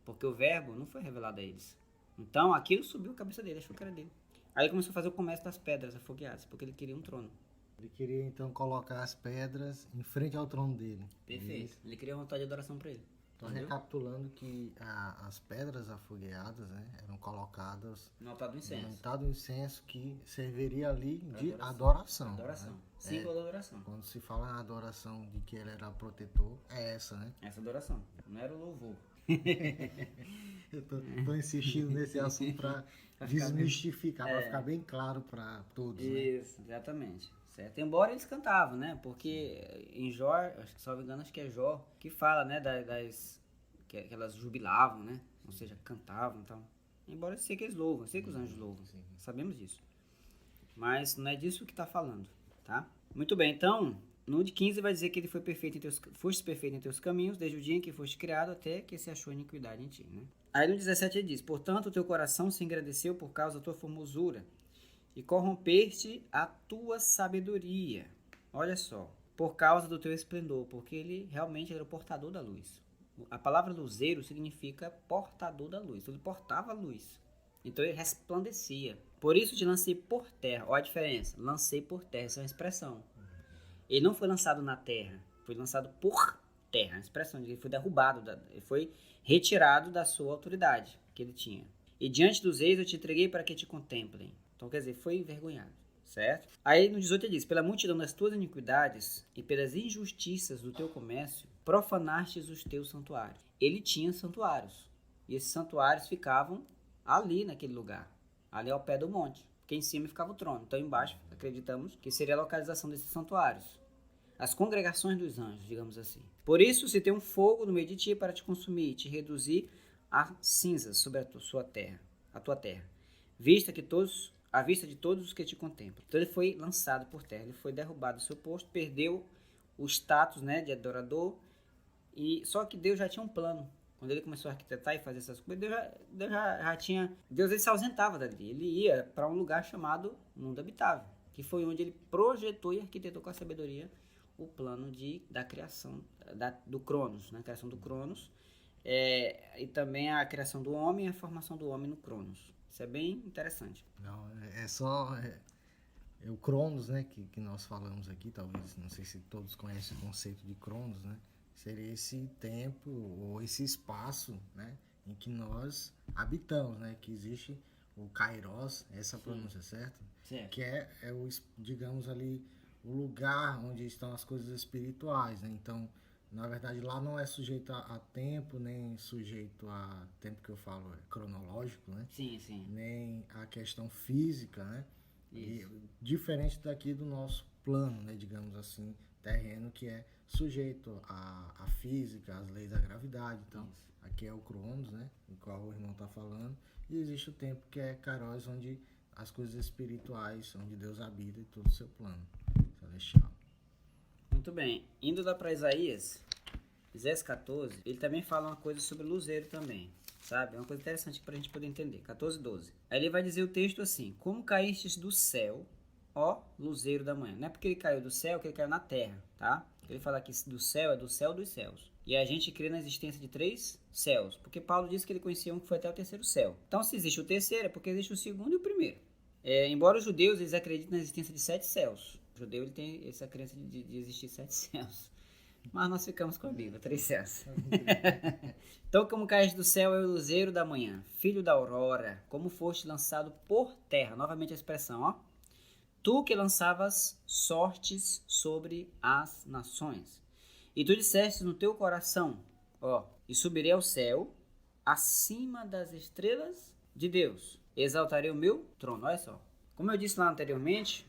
Speaker 3: Porque o verbo não foi revelado a eles. Então aquilo subiu a cabeça dele, achou que era dele. Aí ele começou a fazer o comércio das pedras afogueadas, porque ele queria um trono.
Speaker 2: Ele queria então colocar as pedras em frente ao trono dele.
Speaker 3: Perfeito. Ele queria uma vontade de adoração para ele.
Speaker 2: Então, recapitulando que as pedras afogueadas, né, eram colocadas
Speaker 3: no altar do incenso.
Speaker 2: No altar do incenso, que serviria ali de adoração.
Speaker 3: Adoração.
Speaker 2: Né?
Speaker 3: Símbolo da adoração.
Speaker 2: Quando se fala na adoração de que ele era protetor, é essa, né?
Speaker 3: Essa adoração. Não era o louvor.
Speaker 2: Eu tô insistindo nesse assunto para desmistificar, para ficar bem claro para todos.
Speaker 3: Isso, né? Exatamente. Certo? Embora eles cantavam, né? Porque em Jó, acho que, se não me engano, acho que é Jó, que fala, né? Que elas jubilavam, né? Ou seja, cantavam e tal. Embora eu sei que eles louvam, eu sei que os anjos louvam. Sim. Sabemos disso. Mas não é disso que está falando, tá? Muito bem, então, no de 15 vai dizer que ele foste perfeito em teus caminhos, desde o dia em que foste criado até que se achou iniquidade em ti, né? Aí no 17 ele diz, portanto, o teu coração se engrandeceu por causa da tua formosura, e corrompeste a tua sabedoria. Olha só, por causa do teu esplendor, porque ele realmente era o portador da luz. A palavra luzeiro significa portador da luz. Ele portava a luz. Então ele resplandecia. Por isso te lancei por terra. Olha a diferença. Lancei por terra. Essa é uma expressão. Ele não foi lançado na terra. Foi lançado por terra. A expressão de que ele foi derrubado. Ele foi retirado da sua autoridade que ele tinha. E diante dos reis eu te entreguei para que te contemplem. Então, quer dizer, foi envergonhado, certo? Aí no 18 ele diz, pela multidão das tuas iniquidades e pelas injustiças do teu comércio, profanastes os teus santuários. Ele tinha santuários. E esses santuários ficavam ali naquele lugar, ali ao pé do monte. Porque em cima ficava o trono. Então embaixo, acreditamos que seria a localização desses santuários. as congregações dos anjos, digamos assim. Por isso, se tem um fogo no meio de ti para te consumir e te reduzir a cinzas sobre a tua terra, à vista de todos os que te contemplam. Então ele foi lançado por terra, ele foi derrubado do seu posto, perdeu o status, né, de adorador, e só que Deus já tinha um plano. Quando ele começou a arquitetar e fazer essas coisas, Deus ele se ausentava dali, ele ia para um lugar chamado mundo habitável, que foi onde ele projetou e arquitetou com a sabedoria o plano da criação do Cronos, né? A criação do Cronos, e também a criação do homem e a formação do homem no Cronos. Isso é bem interessante.
Speaker 2: Não, o Cronos, né, que nós falamos aqui, talvez, não sei se todos conhecem o conceito de Cronos, né? Seria esse tempo ou esse espaço, né, em que nós habitamos, né? Que existe o Kairos, essa pronúncia certa?
Speaker 3: Certo.
Speaker 2: Que é digamos ali, o lugar onde estão as coisas espirituais, né? Então, na verdade, lá não é sujeito a tempo, nem sujeito a tempo que eu falo cronológico, né?
Speaker 3: Sim.
Speaker 2: Nem a questão física, né?
Speaker 3: Isso.
Speaker 2: E diferente daqui do nosso plano, né? Digamos assim, terreno, que é sujeito à física, às leis da gravidade. Então, aqui é o Cronos, né? O qual o irmão está falando. E existe o tempo que é Kairos, onde as coisas espirituais, onde Deus habita e todo o seu plano celestial.
Speaker 3: Muito bem. Indo lá para Isaías 14, ele também fala uma coisa sobre luzeiro também, sabe? É uma coisa interessante para a gente poder entender. 14:12. Aí ele vai dizer o texto assim: como caístes do céu, ó luzeiro da manhã. Não é porque ele caiu do céu que ele caiu na terra, tá? Ele fala aqui do céu, é do céu dos céus. E a gente crê na existência de 3 céus, porque Paulo disse que ele conhecia um que foi até o terceiro céu. Então, se existe o terceiro, é porque existe o segundo e o primeiro. Embora os judeus eles acreditem na existência de 7 céus. O judeu ele tem essa crença de existir 7 céus. Mas nós ficamos com a Bíblia, 3 céus. Então, como caíste do céu é o luzeiro da manhã, filho da aurora, como foste lançado por terra. Novamente a expressão, ó. Tu que lançavas sortes sobre as nações. E tu disseste no teu coração, ó, e subirei ao céu, acima das estrelas de Deus. Exaltarei o meu trono. Olha só. Como eu disse lá anteriormente,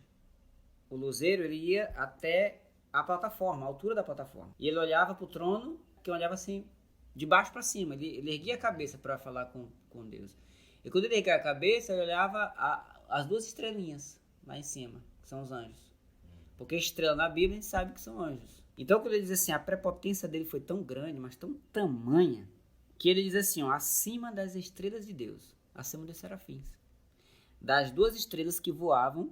Speaker 3: o luzeiro ele ia até a plataforma, a altura da plataforma. E ele olhava para o trono, que olhava assim, de baixo para cima. Ele erguia a cabeça para falar com Deus. E quando ele erguia a cabeça, ele olhava as 2 estrelinhas lá em cima, que são os anjos. Porque estrela na Bíblia a gente sabe que são anjos. Então quando ele diz assim, a prepotência dele foi tão grande, mas tão tamanha, que ele diz assim, ó, acima das estrelas de Deus, acima dos serafins. Das 2 estrelas que voavam,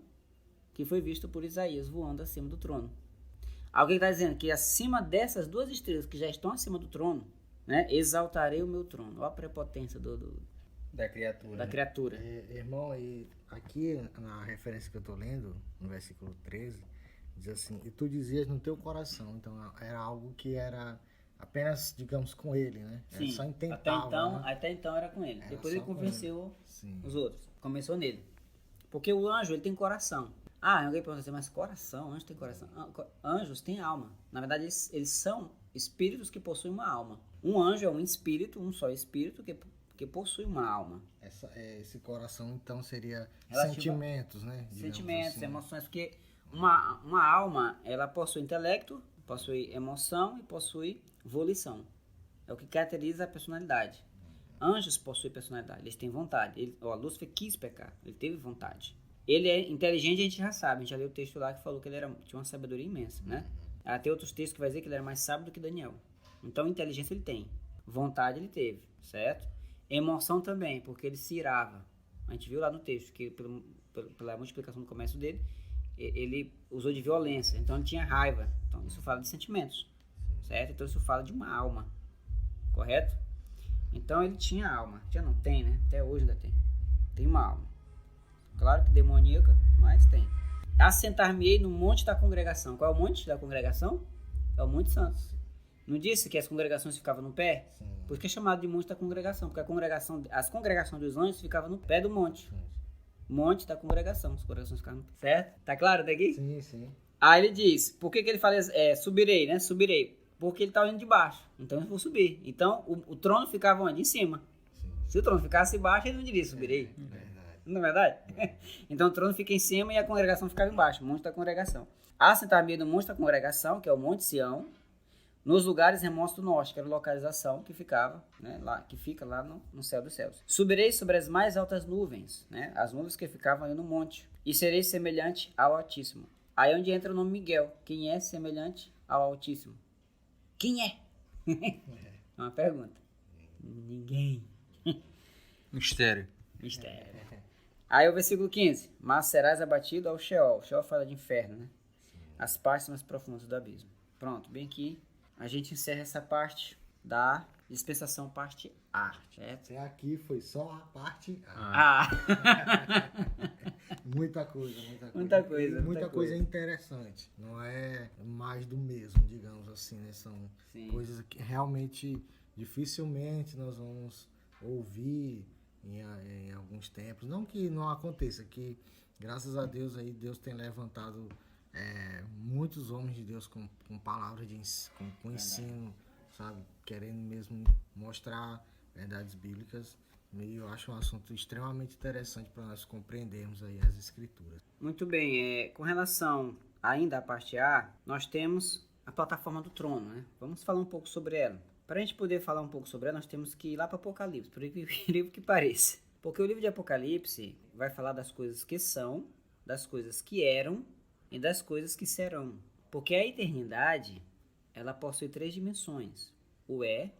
Speaker 3: que foi visto por Isaías voando acima do trono. Alguém está dizendo que acima dessas 2 estrelas que já estão acima do trono, né, exaltarei o meu trono. Olha a prepotência
Speaker 1: Da criatura.
Speaker 3: Da criatura.
Speaker 2: Irmão, e aqui na referência que eu estou lendo, no versículo 13, diz assim, e tu dizias no teu coração. Então era algo que era apenas, digamos, com ele, né? Era
Speaker 3: Sim,
Speaker 2: só intentava,
Speaker 3: até então era com ele.
Speaker 2: Era
Speaker 3: Depois ele
Speaker 2: só com
Speaker 3: convenceu
Speaker 2: Sim.
Speaker 3: os outros. Começou nele. Porque o anjo, ele tem coração. Alguém pergunta assim, mas coração? Anjo tem coração? Anjos têm alma. Na verdade, eles são espíritos que possuem uma alma. Um anjo é um espírito, um só espírito que possui uma alma.
Speaker 2: Esse coração, então, seria
Speaker 3: Relativa-
Speaker 2: sentimentos, né? Digamos
Speaker 3: Sentimentos,
Speaker 2: assim.
Speaker 3: emoções. Porque uma alma, ela possui intelecto, possui emoção e possui volição. É o que caracteriza a personalidade. Anjos possuem personalidade, eles têm vontade. Lúcifer quis pecar, ele teve vontade. Ele é inteligente, a gente já sabe. A gente já leu o texto lá que falou que ele tinha uma sabedoria imensa, né? Tem outros textos que vai dizer que ele era mais sábio do que Daniel. Então, inteligência ele tem. Vontade ele teve, certo? Emoção também, porque ele se irava. A gente viu lá no texto que, pela multiplicação do comércio dele, ele usou de violência. Então, ele tinha raiva. Então, isso fala de sentimentos, certo? Então, isso fala de uma alma, correto? Então, ele tinha alma. Já não tem, né? Até hoje ainda tem. Tem uma alma. Claro que demoníaca, mas tem. Assentar-me-ei no monte da congregação. Qual é o monte da congregação? É o Monte Santos. Não disse que as congregações ficavam no pé?
Speaker 2: Sim.
Speaker 3: Por isso que é chamado de monte da congregação. Porque as congregações dos anjos ficavam no pé do monte. Monte da congregação. As congregações ficavam no pé. Certo? Tá claro daqui?
Speaker 2: Sim, sim.
Speaker 3: Aí ele diz, por que ele fala subirei, né? Subirei. Porque ele está olhando de baixo. Então eu vou subir. Então o trono ficava onde? Em cima.
Speaker 2: Sim.
Speaker 3: Se o trono ficasse embaixo, ele não diria subirei.
Speaker 2: Verdade.
Speaker 3: Não é verdade? Então o trono fica em cima e a congregação ficava embaixo, o monte da congregação. Assentar-me no monte da congregação, que é o Monte Sião, nos lugares remotos do norte, que era a localização que ficava, né, lá, que fica lá no céu dos céus. Subirei sobre as mais altas nuvens, né, as nuvens que ficavam ali no monte, e serei semelhante ao Altíssimo. Aí é onde entra o nome Miguel. Quem é semelhante ao Altíssimo? Quem é? É uma pergunta. Ninguém.
Speaker 1: Mistério.
Speaker 3: Mistério. Aí o versículo 15. Mas serás abatido ao Sheol. Sheol fala de inferno, né? As partes mais profundas do abismo. Pronto, bem aqui a gente encerra essa parte da dispensação parte A, certo?
Speaker 2: Até aqui foi só a parte A.
Speaker 3: Ah.
Speaker 2: Muita coisa.
Speaker 3: Muita
Speaker 2: coisa interessante. Não é mais do mesmo, digamos assim, né? São
Speaker 3: Sim.
Speaker 2: coisas que realmente dificilmente nós vamos ouvir em alguns tempos. Não que não aconteça, que graças a Deus aí Deus tem levantado muitos homens de Deus com palavras com ensino, sabe? Querendo mesmo mostrar verdades bíblicas. E eu acho um assunto extremamente interessante para nós compreendermos aí as escrituras.
Speaker 3: Muito bem, com relação ainda à parte A, nós temos a plataforma do trono, né? Vamos falar um pouco sobre ela. Para a gente poder falar um pouco sobre ela, nós temos que ir lá para Apocalipse, por incrível que pareça. Porque o livro de Apocalipse vai falar das coisas que são, das coisas que eram e das coisas que serão. Porque a eternidade, ela possui 3 dimensões. O é,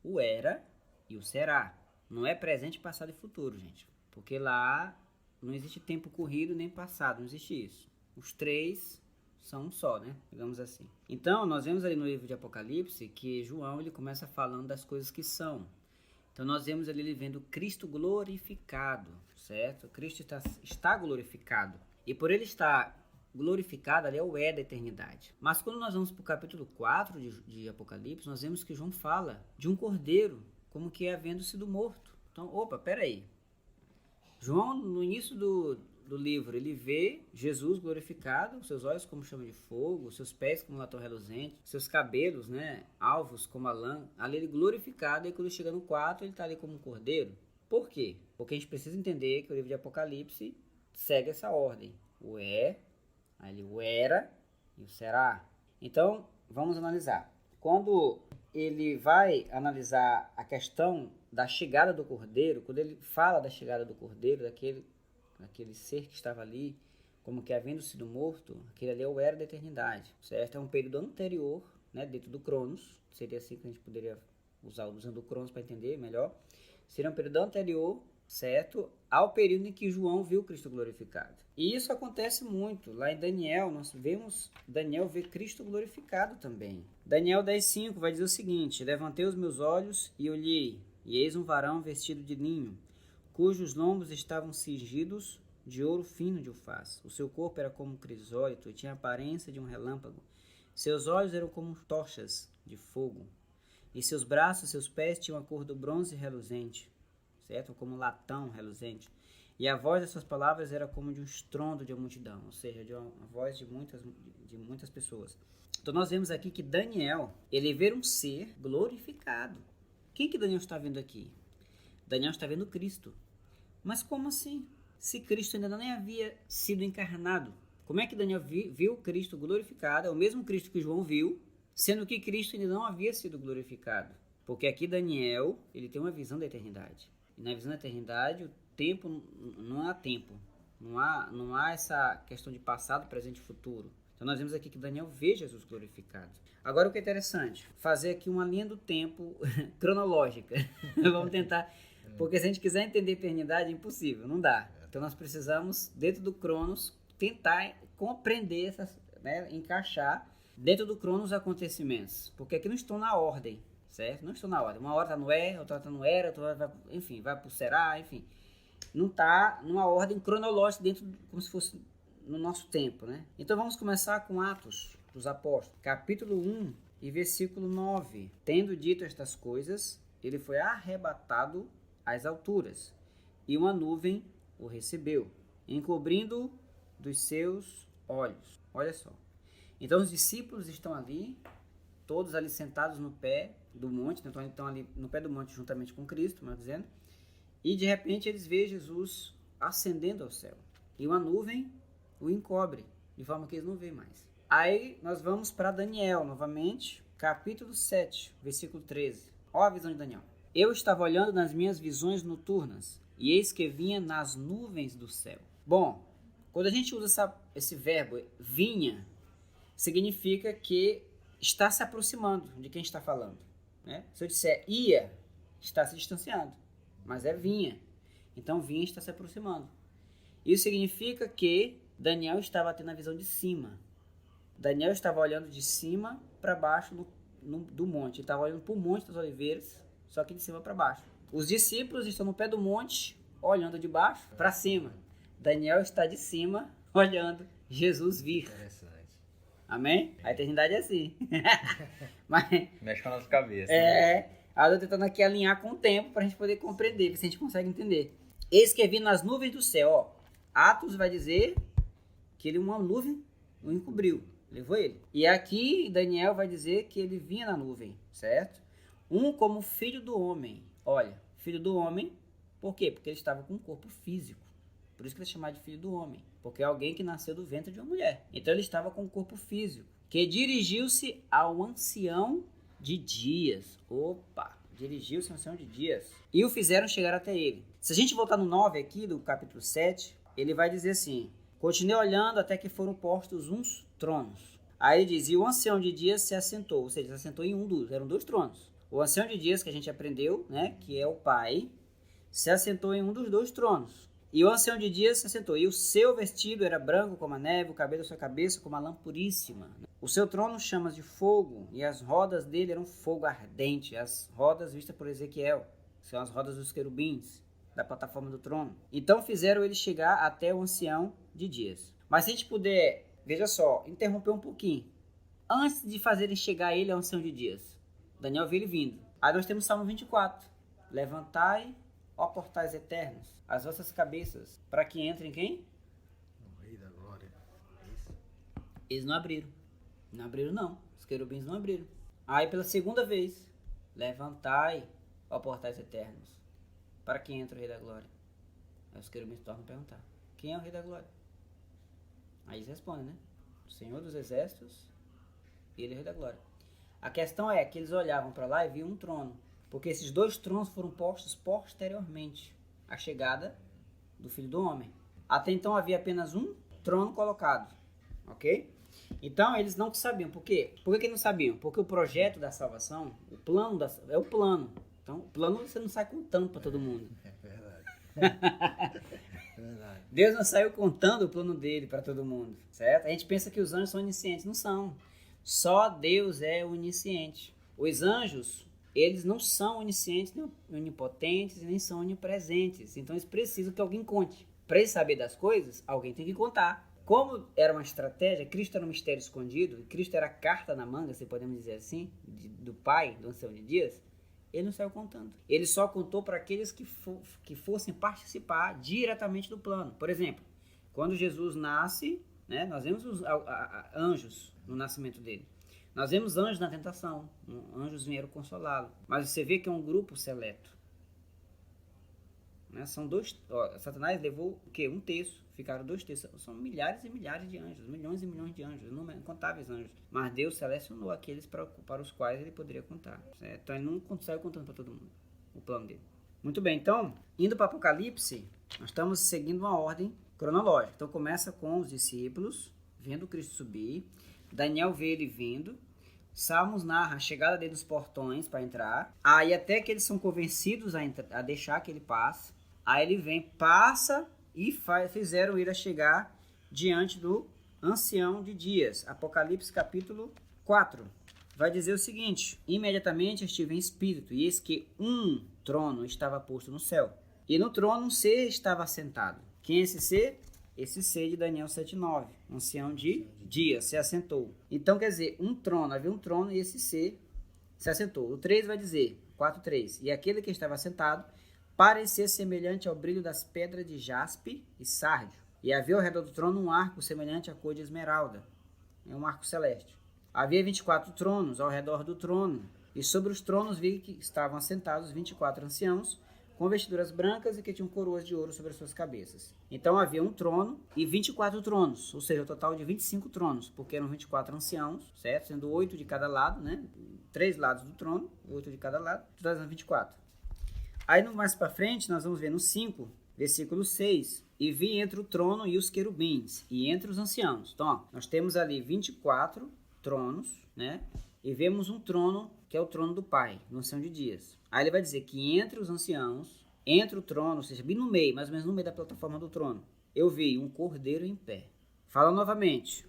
Speaker 3: o era e o será. Não é presente, passado e futuro, gente. Porque lá não existe tempo corrido nem passado, não existe isso. Os 3 são um só, né? Digamos assim. Então, nós vemos ali no livro de Apocalipse que João ele começa falando das coisas que são. Então, nós vemos ali ele vendo Cristo glorificado, certo? Cristo está glorificado. E por ele estar glorificado, ali é o da eternidade. Mas quando nós vamos para o capítulo 4 de Apocalipse, nós vemos que João fala de um cordeiro, como que havendo sido morto. Então, peraí. João, no início do livro, ele vê Jesus glorificado, seus olhos como chama de fogo, seus pés como latão reluzente, seus cabelos, né, alvos como a lã, ali ele glorificado, e quando chega no 4, ele está ali como um cordeiro. Por quê? Porque a gente precisa entender que o livro de Apocalipse segue essa ordem. O aí o era e o será. Então, vamos analisar. Quando ele vai analisar a questão da chegada do cordeiro, quando ele fala da chegada do cordeiro, daquele ser que estava ali, como que havendo sido morto, aquele ali é o era da eternidade, certo? É um período anterior, né, dentro do Cronos, seria assim que a gente poderia usar usando o Cronos para entender melhor. Seria um período anterior, certo, ao período em que João viu Cristo glorificado. E isso acontece muito. Lá em Daniel, nós vemos Daniel ver Cristo glorificado também. Daniel 10:5 vai dizer o seguinte: levantei os meus olhos e olhei, e eis um varão vestido de linho, cujos lombos estavam cingidos de ouro fino de ufaz. O seu corpo era como um crisólito e tinha a aparência de um relâmpago. Seus olhos eram como tochas de fogo. E seus braços e seus pés tinham a cor do bronze reluzente, certo? Como latão reluzente. E a voz das suas palavras era como de um estrondo de uma multidão, ou seja, de uma voz de muitas pessoas. Então nós vemos aqui que Daniel, ele vê um ser glorificado. Quem que Daniel está vendo aqui? Daniel está vendo Cristo. Mas como assim? Se Cristo ainda nem havia sido encarnado, como é que Daniel viu Cristo glorificado? É o mesmo Cristo que João viu, sendo que Cristo ainda não havia sido glorificado. Porque aqui Daniel, ele tem uma visão da eternidade. E na visão da eternidade, o tempo, não há tempo. Não há essa questão de passado, presente e futuro. Então nós vemos aqui que Daniel vê Jesus glorificado. Agora o que é interessante, fazer aqui uma linha do tempo cronológica. Vamos tentar, porque se a gente quiser entender a eternidade é impossível, não dá. Então nós precisamos, dentro do Cronos, tentar compreender, encaixar dentro do Cronos os acontecimentos. Porque aqui não estão na ordem, certo? Não estão na ordem. Uma hora está no outra está no era, outra hora vai para o será, enfim. Não está numa ordem cronológica dentro, como se fosse no nosso tempo, né? Então vamos começar com Atos dos Apóstolos, capítulo 1 e versículo 9. Tendo dito estas coisas, ele foi arrebatado às alturas, e uma nuvem o recebeu, encobrindo dos seus olhos. Olha só. Então os discípulos estão ali, todos ali sentados no pé do monte, então estão ali no pé do monte juntamente com Cristo, melhor dizendo, e de repente eles veem Jesus ascendendo ao céu, e uma nuvem o encobre, de forma que eles não veem mais. Aí nós vamos para Daniel novamente, capítulo 7, versículo 13. Olha a visão de Daniel. Eu estava olhando nas minhas visões noturnas, e eis que vinha nas nuvens do céu. Bom, quando a gente usa esse verbo vinha, significa que está se aproximando de quem está falando, né? Se eu disser ia, está se distanciando, mas é vinha. Então vinha está se aproximando. Isso significa que Daniel estava tendo a visão de cima. Daniel estava olhando de cima para baixo do monte. Ele estava olhando para o Monte das Oliveiras, só que de cima para baixo. Os discípulos estão no pé do monte, olhando de baixo para cima. Daniel está de cima, olhando Jesus vir.
Speaker 2: Interessante.
Speaker 3: Amém? A eternidade é assim. Mas,
Speaker 1: Mexe com a nossa cabeça.
Speaker 3: eu estou tentando aqui alinhar com o tempo para a gente poder compreender, ver se a gente consegue entender. Eis que vi nas nuvens do céu. Ó. Atos vai dizer que uma nuvem o encobriu, levou ele. E aqui Daniel vai dizer que ele vinha na nuvem, certo? Como filho do homem. Olha, filho do homem, por quê? Porque ele estava com um corpo físico. Por isso que ele é chamado de filho do homem. Porque é alguém que nasceu do ventre de uma mulher. Então ele estava com um corpo físico. Que dirigiu-se ao ancião de dias. Opa! Dirigiu-se ao ancião de dias. E o fizeram chegar até ele. Se a gente voltar no 9 aqui, do capítulo 7, ele vai dizer assim: continuei olhando até que foram postos uns tronos. Aí ele diz, e o ancião de dias se assentou. Ou seja, se assentou em eram 2 tronos. O ancião de dias que a gente aprendeu, né, que é o pai, se assentou em um dos 2 tronos. E o ancião de dias se assentou, e o seu vestido era branco como a neve, o cabelo da sua cabeça como a lã puríssima. O seu trono chamas de fogo, e as rodas dele eram fogo ardente. As rodas vistas por Ezequiel são as rodas dos querubins, da plataforma do trono. Então fizeram ele chegar até o ancião de dias. Mas se a gente puder, veja só, interromper um pouquinho. Antes de fazerem chegar ele ao ancião de dias, Daniel viu ele vindo. Aí nós temos o Salmo 24. Levantai, ó portais eternos, as vossas cabeças, para que entrem quem?
Speaker 2: O Rei da Glória. Isso.
Speaker 3: Eles não abriram. Não abriram não. Os querubins não abriram. Aí pela segunda vez, levantai, ó portais eternos, para que entre o Rei da Glória. Aí os querubins tornam a perguntar: quem é o Rei da Glória? Aí eles respondem, né? O Senhor dos Exércitos, e ele é o Rei da Glória. A questão é que eles olhavam para lá e viam um trono. Porque esses 2 tronos foram postos posteriormente à chegada do Filho do Homem. Até então havia apenas um trono colocado, ok? Então eles não sabiam. Por quê? Por que não sabiam? Porque o projeto da salvação, o plano é o plano. Então o plano você não sai contando para todo mundo.
Speaker 2: É verdade. Verdade.
Speaker 3: Deus não saiu contando o plano dele para todo mundo, certo? A gente pensa que os anjos são oniscientes. Não são. Só Deus é onisciente. Os anjos, eles não são oniscientes, nem onipotentes, nem são onipresentes. Então eles precisam que alguém conte. Para eles saber das coisas, alguém tem que contar. Como era uma estratégia, Cristo era um mistério escondido, Cristo era a carta na manga, se podemos dizer assim, do Pai, do ancião de dias, ele não saiu contando. Ele só contou para aqueles que fossem participar diretamente do plano. Por exemplo, quando Jesus nasce, né, nós vemos os anjos no nascimento dele. Nós vemos anjos na tentação, anjos vieram consolá-lo. Mas você vê que é um grupo seleto. Né? São 2, Satanás levou o quê? 1/3, ficaram 2/3. São milhares e milhares de anjos, milhões e milhões de anjos, incontáveis anjos. Mas Deus selecionou aqueles para os quais ele poderia contar. Certo? Então ele não saiu contando para todo mundo o plano dele. Muito bem, então, indo para Apocalipse, nós estamos seguindo uma ordem cronológica. Então começa com os discípulos, vendo Cristo subir. Daniel vê ele vindo. Salmos narra a chegada dele nos portões para entrar. Aí até que eles são convencidos a deixar que ele passe. Aí ele vem, passa e fizeram ele a chegar diante do ancião de dias. Apocalipse capítulo 4. Vai dizer o seguinte: imediatamente estive em espírito, e eis que um trono estava posto no céu. E no trono um ser estava assentado. Quem é esse ser? Esse ser de Daniel 7,9, ancião de dias, se assentou. Então, quer dizer, havia um trono e esse ser se assentou. O 3 vai dizer, 4:3, e aquele que estava assentado parecia semelhante ao brilho das pedras de jaspe e sárdio. E havia ao redor do trono um arco semelhante à cor de esmeralda. É um arco celeste. Havia 24 tronos ao redor do trono, e sobre os tronos vi que estavam assentados 24 anciãos, com vestiduras brancas e que tinham coroas de ouro sobre as suas cabeças. Então havia um trono e 24 tronos, ou seja, o total de 25 tronos, porque eram 24 anciãos, certo? Sendo 8 de cada lado, né? 3 lados do trono, 8 de cada lado, totalizando 24. Aí mais para frente nós vamos ver no 5, versículo 6, e vi entre o trono e os querubins, e entre os anciãos. Então, ó, nós temos ali 24 tronos, né? E vemos um trono que é o trono do Pai, no Ancião de Dias. Aí ele vai dizer que entre os anciãos, entre o trono, ou seja, bem no meio, mais ou menos no meio da plataforma do trono, eu vi um cordeiro em pé. Fala novamente.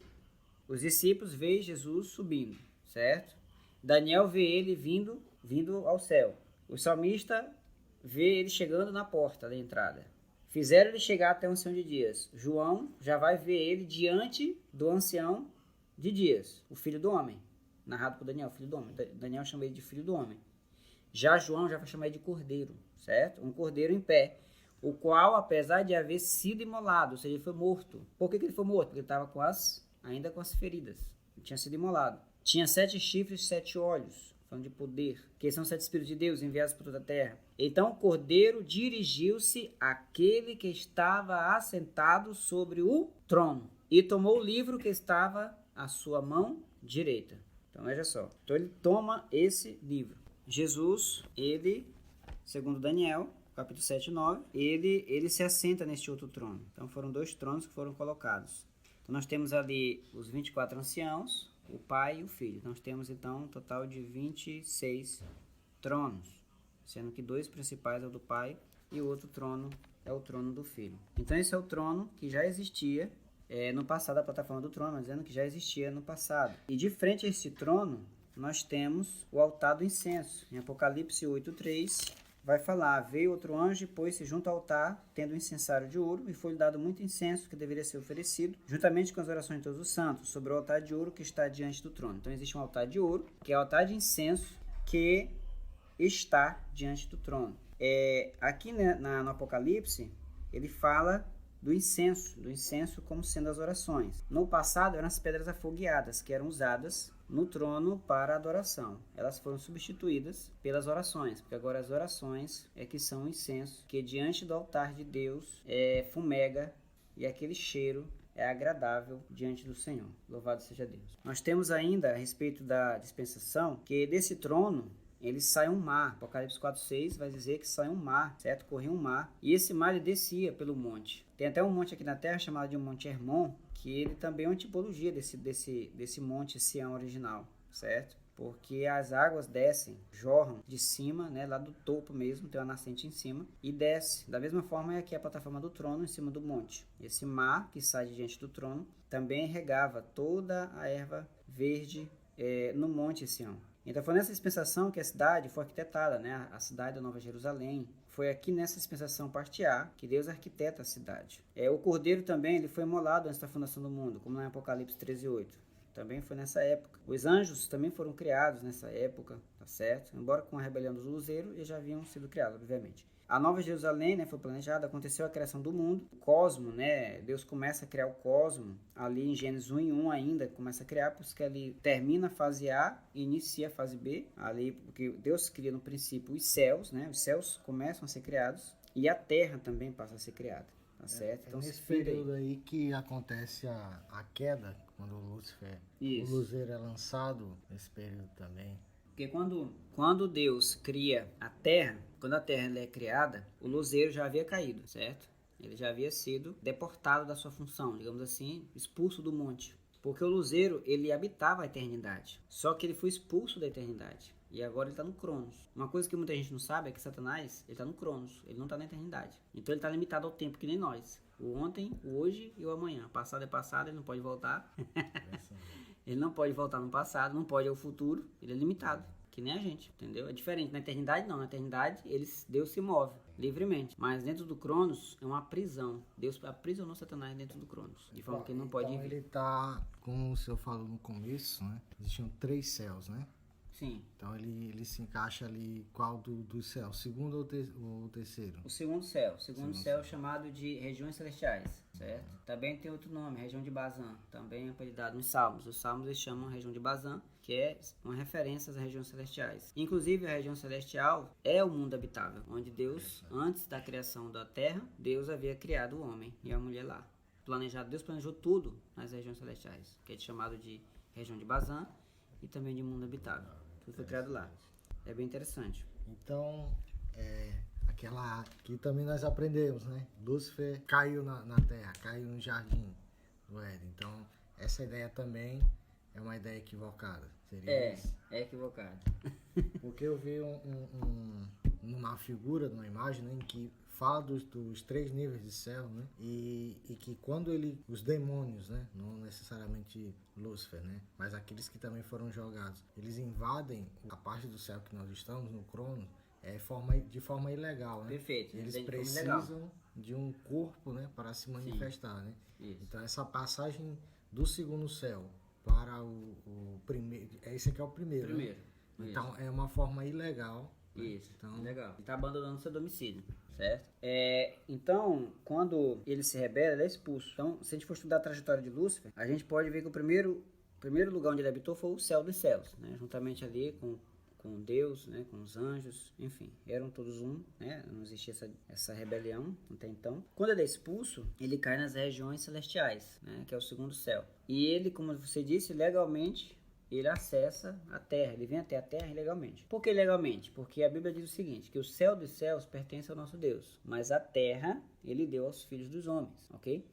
Speaker 3: Os discípulos veem Jesus subindo, certo? Daniel vê ele vindo ao céu. O salmista vê ele chegando na porta da entrada. Fizeram ele chegar até o Ancião de Dias. João já vai ver ele diante do Ancião de Dias, o Filho do Homem. Narrado por Daniel, Filho do Homem. Daniel chama ele de Filho do Homem. Já João já vai chamar ele de Cordeiro, certo? Um cordeiro em pé, o qual, apesar de haver sido imolado, ou seja, ele foi morto. Por que ele foi morto? Porque ele estava ainda com as feridas. Ele tinha sido imolado. Tinha 7 chifres e 7 olhos, falando de poder, que são 7 Espíritos de Deus enviados por toda a terra. Então o cordeiro dirigiu-se àquele que estava assentado sobre o trono e tomou o livro que estava à sua mão direita. Então veja só. Então ele toma esse livro. Jesus, ele, segundo Daniel, capítulo 7 e 9, ele se assenta neste outro trono. Então foram 2 tronos que foram colocados. Então nós temos ali os 24 anciãos, o Pai e o Filho. Nós temos então um total de 26 tronos, sendo que 2 principais é o do Pai e o outro trono é o trono do Filho. Então esse é o trono que já existia no passado, a plataforma do trono, mas dizendo que já existia no passado. E de frente a esse trono, nós temos o altar do incenso. Em Apocalipse 8:3, vai falar: veio outro anjo e pôs-se junto ao altar, tendo um incensário de ouro, e foi-lhe dado muito incenso que deveria ser oferecido, juntamente com as orações de todos os santos, sobre o altar de ouro que está diante do trono. Então existe um altar de ouro, que é o altar de incenso, que está diante do trono. Aqui no Apocalipse, ele fala do incenso como sendo as orações. No passado eram as pedras afogueadas, que eram usadas no trono para adoração. Elas foram substituídas pelas orações, porque agora as orações é que são o incenso, que diante do altar de Deus fumega, e aquele cheiro é agradável diante do Senhor. Louvado seja Deus. Nós temos ainda, a respeito da dispensação, que desse trono ele sai um mar. Apocalipse 4:6 vai dizer que sai um mar, certo? Corria um mar. E esse mar ele descia pelo monte. Tem até um monte aqui na terra chamado de Monte Hermon, que ele também é uma tipologia desse monte Sião original, certo? Porque as águas descem, jorram de cima, né, lá do topo mesmo, tem uma nascente em cima, e desce. Da mesma forma é aqui a plataforma do trono em cima do monte. Esse mar que sai de diante do trono também regava toda a erva verde no monte Sião. Então foi nessa dispensação que a cidade foi arquitetada, né? A cidade da Nova Jerusalém. Foi aqui nessa dispensação parte A que Deus arquiteta a cidade. O cordeiro também ele foi imolado antes da fundação do mundo, como lá em Apocalipse 13:8. Também foi nessa época. Os anjos também foram criados nessa época, tá certo? Embora com a rebelião dos luzeiros, eles já haviam sido criados, obviamente. A Nova Jerusalém, né, foi planejada, aconteceu a criação do mundo, o cosmo, né, Deus começa a criar o cosmo, ali em Gênesis 1:1 ainda, começa a criar, porque ele termina a fase A e inicia a fase B, ali, porque Deus cria no princípio os céus, né, os céus começam a ser criados, e a terra também passa a ser criada, tá certo? Então,
Speaker 2: nesse período aí que acontece a queda, quando o Lúcifer, o luzeiro é lançado, nesse período também.
Speaker 3: Porque quando Deus cria a terra, quando a terra é criada, o luzeiro já havia caído, certo? Ele já havia sido deportado da sua função, digamos assim, expulso do monte. Porque o luzeiro, ele habitava a eternidade, só que ele foi expulso da eternidade. E agora ele está no Cronos. Uma coisa que muita gente não sabe é que Satanás, ele está no Cronos, ele não está na eternidade. Então ele está limitado ao tempo que nem nós. O ontem, o hoje e o amanhã. Passado é passado, ele não pode voltar. Ele não pode voltar no passado, não pode ir ao futuro, ele é limitado, que nem a gente, entendeu? É diferente, na eternidade não, na eternidade Deus se move livremente, mas dentro do Cronos é uma prisão, Deus aprisionou Satanás dentro do Cronos, de forma que ele não pode
Speaker 2: ir. Ele tá, como o senhor falou no começo, né? Existiam 3 céus, né?
Speaker 3: Sim.
Speaker 2: Então ele se encaixa ali, qual do céu? O segundo ou o terceiro?
Speaker 3: O segundo céu. O segundo céu chamado de regiões celestiais, certo? Também tem outro nome, região de Bazã. Também é apelidado nos Salmos. Os Salmos eles chamam região de Bazã, que é uma referência às regiões celestiais. Inclusive, a região celestial é o mundo habitável, onde Deus, antes da criação da terra, Deus havia criado o homem e a mulher lá. Deus planejou tudo nas regiões celestiais, que é chamado de região de Bazã e também de mundo habitável. Tudo foi criado lá. É bem interessante.
Speaker 2: Então, aquela que também nós aprendemos, né? Lúcifer caiu na terra, caiu no jardim do Éden. Então, essa ideia também é uma ideia equivocada. Seria isso?
Speaker 3: É equivocado.
Speaker 2: Porque eu vi numa figura, numa imagem, né, em que fala dos 3 níveis de céu, né? E que quando os demônios, né? Não necessariamente Lúcifer, né? Mas aqueles que também foram jogados, eles invadem a parte do céu que nós estamos, no Cronos, de forma ilegal, né?
Speaker 3: Perfeito.
Speaker 2: Eles precisam de um corpo, né? Para se manifestar, né?
Speaker 3: Isso.
Speaker 2: Então essa passagem do segundo céu para o primeiro, esse aqui é o primeiro. Né? Então é uma forma ilegal.
Speaker 3: Isso,
Speaker 2: então,
Speaker 3: legal. Ele está abandonando seu domicílio, certo? Então, quando ele se rebela, ele é expulso. Então, se a gente for estudar a trajetória de Lúcifer, a gente pode ver que o primeiro lugar onde ele habitou foi o céu dos céus, né? Juntamente ali com Deus, né? Com os anjos, enfim, eram todos um, né? Não existia essa rebelião até então. Quando ele é expulso, ele cai nas regiões celestiais, né? Que é o segundo céu. E ele, como você disse, legalmente ele acessa a terra, ele vem até a terra ilegalmente. Por que ilegalmente? Porque a Bíblia diz o seguinte, que o céu dos céus pertence ao nosso Deus, mas a terra ele deu aos filhos dos homens, ok?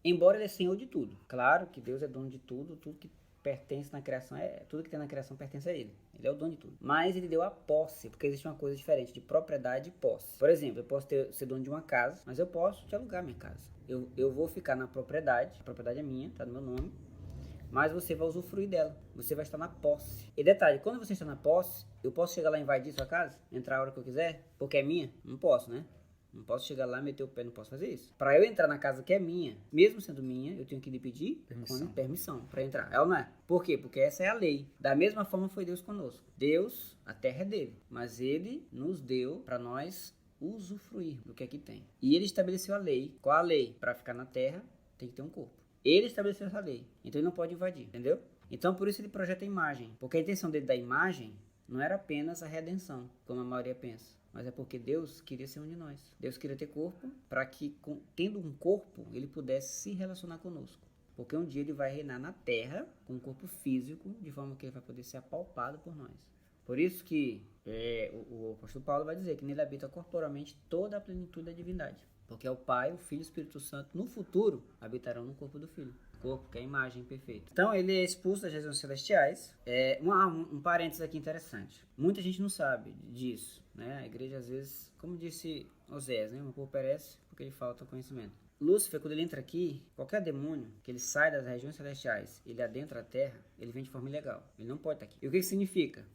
Speaker 3: Embora ele é senhor de tudo. Claro que Deus é dono de tudo, tudo que pertence na criação, tudo que tem na criação pertence a ele. Ele é o dono de tudo. Mas ele deu a posse, porque existe uma coisa diferente de propriedade e posse. Por exemplo, eu posso ser dono de uma casa, mas eu posso te alugar minha casa. Eu vou ficar na propriedade, a propriedade é minha, tá no meu nome, mas você vai usufruir dela. Você vai estar na posse. E detalhe, quando você está na posse, eu posso chegar lá e invadir sua casa? Entrar a hora que eu quiser? Porque é minha? Não posso, né? Não posso chegar lá, meter o pé, não posso fazer isso. Para eu entrar na casa que é minha, mesmo sendo minha, eu tenho que lhe pedir permissão para entrar. É ou não é? Por quê? Porque essa é a lei. Da mesma forma foi Deus conosco. Deus, a terra é dele, mas ele nos deu para nós usufruir do que aqui tem. E ele estabeleceu a lei. Qual a lei? Para ficar na terra, tem que ter um corpo. Ele estabeleceu essa lei, então ele não pode invadir, entendeu? Então por isso ele projeta a imagem, porque a intenção dele da imagem não era apenas a redenção, como a maioria pensa, mas é porque Deus queria ser um de nós. Deus queria ter corpo para que, tendo um corpo, ele pudesse se relacionar conosco. Porque um dia ele vai reinar na terra com um corpo físico, de forma que ele vai poder ser apalpado por nós. Por isso que o apóstolo Paulo vai dizer que nele habita corporalmente toda a plenitude da divindade. Porque é o Pai, o Filho e o Espírito Santo, no futuro, habitarão no corpo do Filho. O corpo, que é a imagem perfeita. Então, ele é expulso das regiões celestiais. Um parênteses aqui interessante. Muita gente não sabe disso, né? A igreja, às vezes, como disse Osés, né? O povo perece porque lhe falta conhecimento. Lúcifer, quando ele entra aqui, qualquer demônio que ele sai das regiões celestiais, ele adentra a terra, ele vem de forma ilegal. Ele não pode estar aqui. E o que isso significa?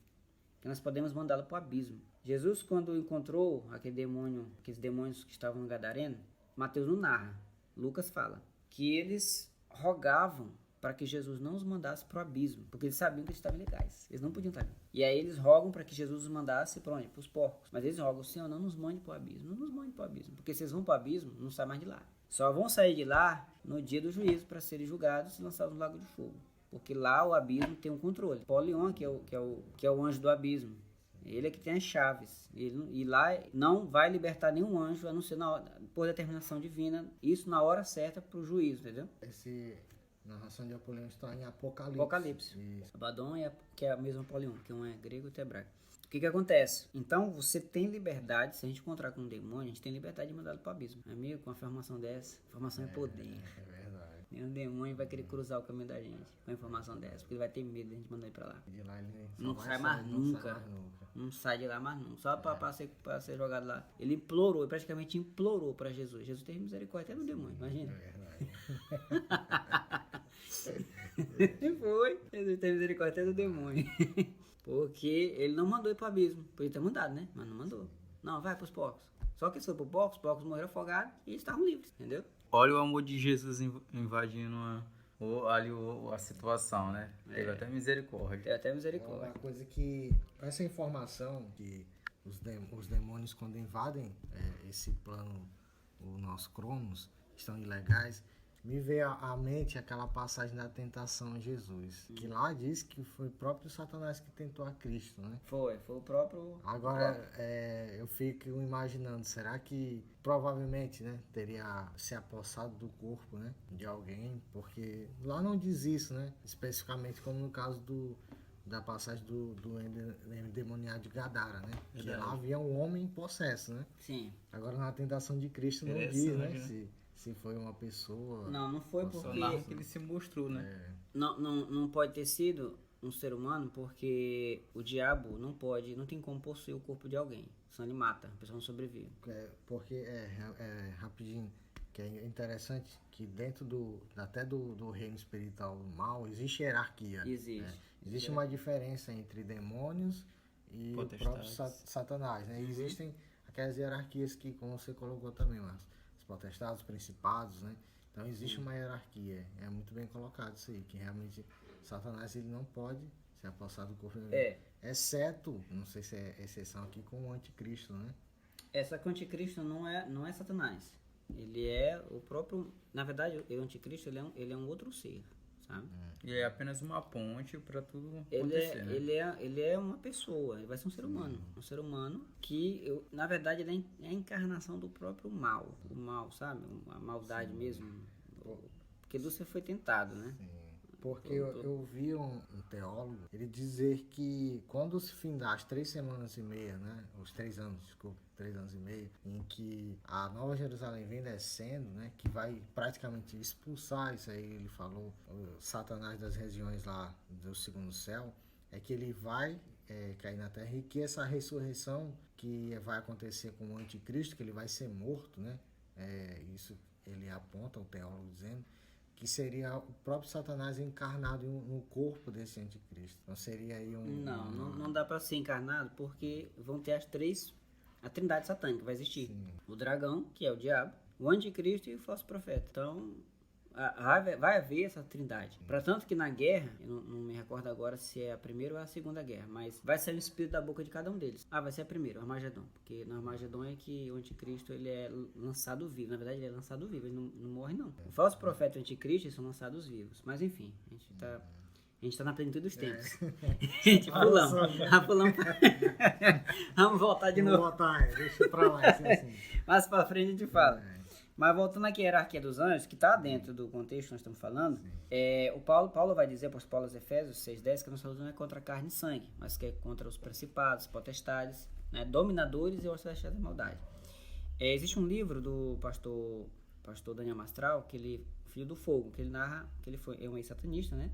Speaker 3: Que nós podemos mandá-lo para o abismo. Jesus, quando encontrou aqueles demônios que estavam no Gadareno, Mateus não narra, Lucas fala, que eles rogavam para que Jesus não os mandasse para o abismo, porque eles sabiam que eles estavam ilegais, eles não podiam estar ali. E aí eles rogam para que Jesus os mandasse para onde? Para os porcos. Mas eles rogam, Senhor, não nos mande para o abismo, não nos mande para o abismo, porque se eles vão para o abismo, não saem mais de lá. Só vão sair de lá no dia do juízo para serem julgados e lançados no lago de fogo. Porque lá o abismo tem um controle. Polion, que é o anjo do abismo, ele é que tem as chaves. E lá não vai libertar nenhum anjo, a não ser por determinação divina. Isso na hora certa para o juízo, entendeu?
Speaker 2: Essa narração de Apolion está em Apocalipse.
Speaker 3: Apocalipse. Abaddon, que é a mesma Polion, que um é grego e outro é hebraico. O que acontece? Então você tem liberdade, se a gente encontrar com um demônio, a gente tem liberdade de mandá-lo para o abismo. Amigo, com uma informação dessa, informação é poder.
Speaker 2: É verdade.
Speaker 3: Nenhum demônio vai querer cruzar o caminho da gente com a informação dessa, porque ele vai ter medo de a gente mandar ele pra lá.
Speaker 2: De lá ele
Speaker 3: Não sai mais nunca. Não sai de lá mais nunca. Só pra ser jogado lá. Ele praticamente implorou pra Jesus. Jesus teve misericórdia até no demônio, imagina.
Speaker 2: É
Speaker 3: verdade. Foi. Jesus teve misericórdia até do demônio. Porque ele não mandou ir pro abismo. Podia ter mandado, né? Mas não mandou. Não, vai pros porcos. Só que eles foram pro porcos, os porcos morreram afogados e eles estavam livres, entendeu?
Speaker 1: Olha o amor de Jesus invadindo a situação, né? Teve até misericórdia.
Speaker 3: Teve até misericórdia.
Speaker 2: Uma coisa que, essa informação que os demônios, quando invadem esse plano, o nosso Cronos, estão ilegais, me veio à mente aquela passagem da tentação a Jesus, que lá diz que foi o próprio Satanás que tentou a Cristo, né?
Speaker 3: Foi o próprio...
Speaker 2: Agora, eu fico imaginando, será que provavelmente, né, teria se apossado do corpo, né, de alguém? Porque lá não diz isso, né? Especificamente como no caso da passagem do endemoniado de Gadara, né? Que lá havia um homem em possesso, né?
Speaker 3: Sim.
Speaker 2: Agora na tentação de Cristo não diz, né? Se foi uma pessoa...
Speaker 3: Não foi porque...
Speaker 1: Só que ele se mostrou, né?
Speaker 3: Não pode ter sido um ser humano, porque o diabo não tem como possuir o corpo de alguém. Senão ele mata, a pessoa não sobrevive.
Speaker 2: Porque, rapidinho, que é interessante que dentro até do reino espiritual mal existe hierarquia.
Speaker 3: Existe.
Speaker 2: Existe uma diferença entre demônios e o próprio Satanás, né? Existem aquelas hierarquias que, como você colocou também, Márcio, os potestades, os principados, né? Então existe uma hierarquia. É muito bem colocado isso aí, que realmente Satanás ele não pode se apossar do corpo de ninguém. Exceto, não sei se é exceção aqui, com o anticristo, né?
Speaker 3: Essa que o anticristo não é Satanás. Ele é o próprio... Na verdade, o anticristo ele é um outro ser, sabe?
Speaker 1: E é apenas uma ponte para tudo acontecer, né?
Speaker 3: Ele é uma pessoa, ele vai ser um ser humano. Um ser humano que, na verdade, ele é a encarnação do próprio mal. O mal, sabe? A maldade mesmo. Porque Lúcifer foi tentado, né?
Speaker 2: Sim. Porque eu vi um teólogo, ele dizer que quando se findar as 3 semanas e meia, né? Os 3 anos, desculpa, 3 anos e meio, em que a Nova Jerusalém vem descendo, né? Que vai praticamente expulsar, isso aí ele falou, o Satanás das regiões lá do segundo céu, é que ele vai cair na terra e que essa ressurreição que vai acontecer com o anticristo, que ele vai ser morto, né? Isso ele aponta, o teólogo dizendo, que seria o próprio Satanás encarnado no corpo desse anticristo. Então seria aí
Speaker 3: Não dá para ser encarnado, porque vão ter a trindade satânica vai existir.
Speaker 2: Sim.
Speaker 3: O dragão, que é o diabo, o anticristo e o falso profeta. Então vai haver essa trindade. Para tanto que na guerra, eu não me recordo agora se é a primeira ou a segunda guerra, mas vai sair o espírito da boca de cada um deles. Vai ser a primeira, o Armagedon. Porque no Armagedon é que o anticristo ele é lançado vivo. Na verdade, ele é lançado vivo, ele não morre não. O falso profeta e o anticristo são lançados vivos. Mas enfim, a gente tá na plenitude dos tempos. Gente, pulamos. Vamos voltar de novo.
Speaker 2: Vamos voltar, deixa pra lá, assim.
Speaker 3: Mais pra frente a gente fala. Mas voltando aqui à hierarquia dos anjos, que está dentro do contexto que nós estamos falando, o Paulo vai dizer para os Paulo aos Efésios 6,10 que a nossa luta não é contra carne e sangue, mas que é contra os principados, potestades, né, dominadores e os celestiais da maldade. Existe um livro do pastor Daniel Mastral, Filho do Fogo, que ele narra que ele é um ex-satanista, né?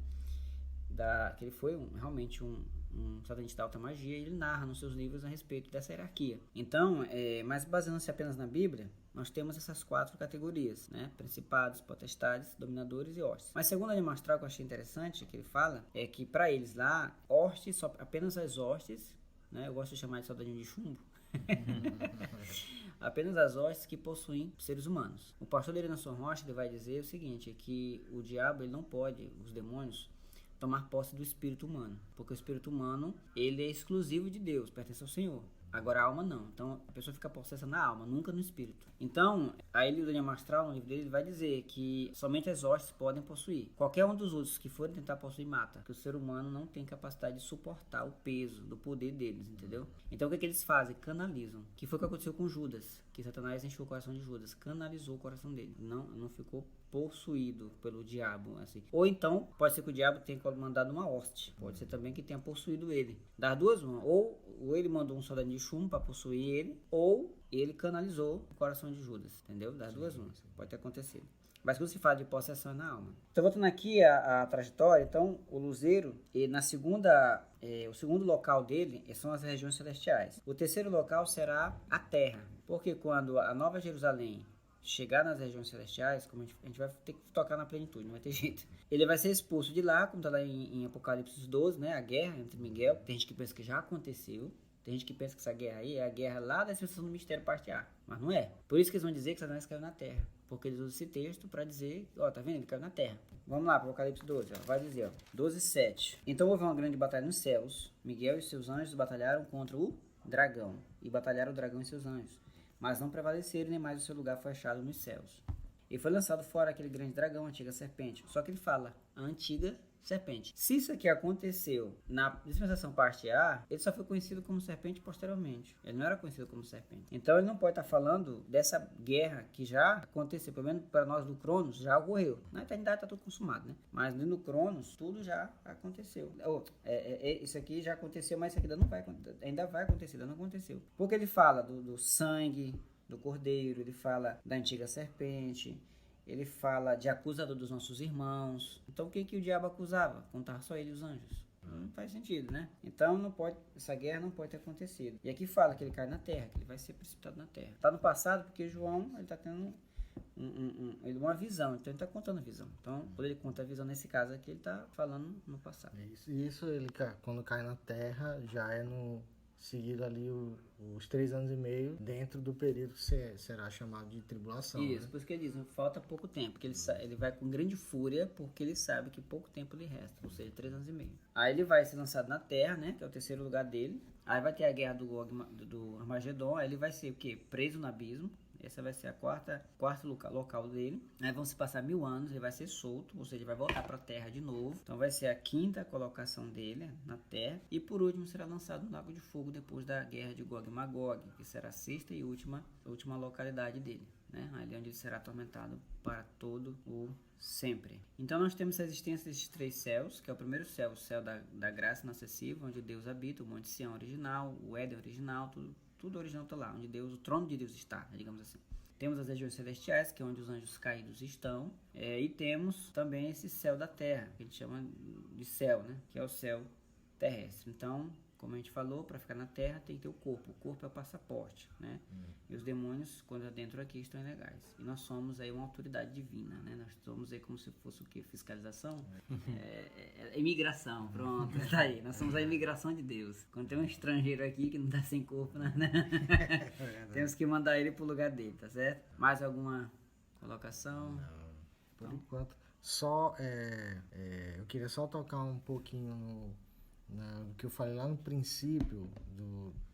Speaker 3: Que ele foi realmente um satanista da alta magia, e ele narra nos seus livros a respeito dessa hierarquia. Então, mas baseando-se apenas na Bíblia, nós temos essas 4 categorias, né? Principados, potestades, dominadores e hostes. Mas segundo a Mastral, que eu achei interessante, que ele fala, é que para eles lá, hostes, apenas as hostes, né? Eu gosto de chamar de soldadinho de chumbo, apenas as hostes que possuem seres humanos. O pastor Erenason Rocha, ele vai dizer o seguinte, que o diabo, ele não pode, os demônios, tomar posse do espírito humano, porque o espírito humano ele é exclusivo de Deus, pertence ao Senhor. Agora a alma não. Então a pessoa fica possessa na alma, nunca no espírito. Então, aí o Daniel Mastral, no livro dele, ele vai dizer que somente as hostes podem possuir. Qualquer um dos outros que forem tentar possuir, mata. Porque o ser humano não tem capacidade de suportar o peso do poder deles, entendeu? Então o que eles fazem? Canalizam. Que foi o que aconteceu com Judas, que Satanás encheu o coração de Judas, canalizou o coração dele. Não ficou possuído pelo diabo, assim. Ou então, pode ser que o diabo tenha mandado uma hoste. Pode ser também que tenha possuído ele. Das duas, ou ele mandou um soldadinho de chumbo para possuir ele, ou ele canalizou o coração de Judas, entendeu? Das duas umas. Pode ter acontecido. Mas quando se fala de possessão é na alma. Então, voltando aqui a trajetória, então, o luzeiro, o segundo local dele são as regiões celestiais. O terceiro local será a terra. Porque quando a Nova Jerusalém chegar nas regiões celestiais, como a gente vai ter que tocar na plenitude, não vai ter jeito. Ele vai ser expulso de lá, como está lá em Apocalipse 12, né? A guerra entre Miguel. Tem gente que pensa que já aconteceu. Tem gente que pensa que essa guerra aí é a guerra lá da expressão do mistério parte A. Mas não é. Por isso que eles vão dizer que Satanás caiu na terra. Porque eles usam esse texto para dizer, tá vendo? Ele caiu na terra. Vamos lá para Apocalipse 12, vai dizer, 12:7. Então houve uma grande batalha nos céus. Miguel e seus anjos batalharam contra o dragão. E batalharam o dragão e seus anjos. Mas não prevaleceram, nem mais o seu lugar foi achado nos céus. E foi lançado fora aquele grande dragão, a antiga serpente. Só que ele fala, a antiga serpente. Se isso aqui aconteceu na dispensação parte A, ele só foi conhecido como serpente posteriormente. Ele não era conhecido como serpente. Então ele não pode estar falando dessa guerra que já aconteceu, pelo menos para nós do Cronos, já ocorreu. Na eternidade está tudo consumado, né? Mas no Cronos, tudo já aconteceu. Isso aqui já aconteceu, mas isso aqui ainda vai acontecer, ainda não aconteceu. Porque ele fala do sangue do cordeiro, ele fala da antiga serpente, ele fala de acusador dos nossos irmãos. Então o que o diabo acusava? Contar só ele e os anjos. Não faz sentido, né? Então não pode, essa guerra não pode ter acontecido. E aqui fala que ele cai na terra, que ele vai ser precipitado na terra. Tá no passado porque João, ele tá tendo uma visão, então ele tá contando a visão. Então, quando ele conta a visão nesse caso aqui, ele tá falando no passado.
Speaker 2: Isso ele, quando cai na terra, já é no seguido ali os 3 anos e meio dentro do período que será chamado de tribulação.
Speaker 3: Isso,
Speaker 2: né?
Speaker 3: por isso que ele diz, falta pouco tempo, porque ele vai com grande fúria, porque ele sabe que pouco tempo lhe resta, ou seja, 3 anos e meio. Aí ele vai ser lançado na terra, né, que é o terceiro lugar dele. Aí vai ter a guerra do Armagedon, aí ele vai ser o quê? Preso no abismo. Essa vai ser a quarto local dele. Aí vão se passar 1000 anos, ele vai ser solto, ou seja, ele vai voltar para a Terra de novo. Então vai ser a 5ª colocação dele na Terra. E por último será lançado no Lago de Fogo depois da guerra de Gog e Magog, que será a 6ª e última localidade dele, né? Ali onde ele será atormentado para todo o sempre. Então nós temos a existência desses 3 céus, que é o primeiro céu, o céu da graça inacessível, onde Deus habita, o Monte Sião original, o Éden original, tudo original está lá, onde o trono de Deus está, digamos assim. Temos as regiões celestiais, que é onde os anjos caídos estão, e temos também esse céu da terra, que a gente chama de céu, né? Que é o céu terrestre. Então, como a gente falou, para ficar na terra tem que ter o corpo. O corpo é o passaporte, né? E os demônios, quando dentro aqui, estão ilegais. E nós somos aí uma autoridade divina, né? Nós somos aí como se fosse o quê? Fiscalização? Imigração, pronto, tá aí. Nós somos a imigração de Deus. Quando tem um estrangeiro aqui que não tá sem corpo, né? Temos que mandar ele pro lugar dele, tá certo? Mais alguma colocação?
Speaker 2: Não, por enquanto. Só, eu queria só tocar um pouquinho no que eu falei lá no princípio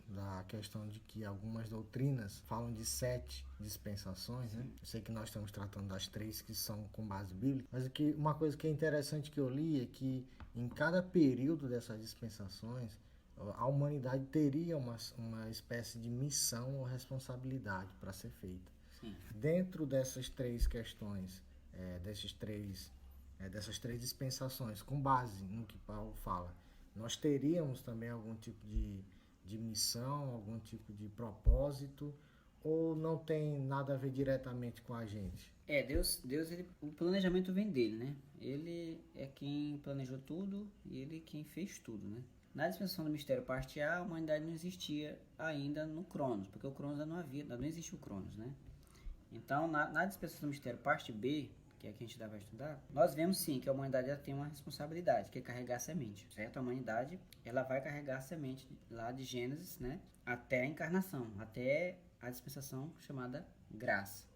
Speaker 2: da questão de que algumas doutrinas falam de 7 dispensações, né? Eu sei que nós estamos tratando das 3 que são com base bíblica, mas uma coisa que é interessante que eu li é que em cada período dessas dispensações a humanidade teria uma espécie de missão ou responsabilidade para ser feita.
Speaker 3: Sim.
Speaker 2: Dentro dessas 3 questões, dessas 3 dispensações, com base no que Paulo fala, nós teríamos também algum tipo de missão, algum tipo de propósito, ou não tem nada a ver diretamente com a gente?
Speaker 3: Deus o planejamento vem dele, né? Ele é quem planejou tudo e ele quem fez tudo, né? Na dispensação do mistério parte A, a humanidade não existia ainda no Cronos, porque o Cronos ainda não existe o Cronos, né? Então, na dispensação do mistério parte B, que é a que a gente vai estudar, nós vemos sim que a humanidade tem uma responsabilidade, que é carregar a semente, certo? A humanidade, ela vai carregar a semente lá de Gênesis, né? Até a encarnação, até a dispensação chamada graça.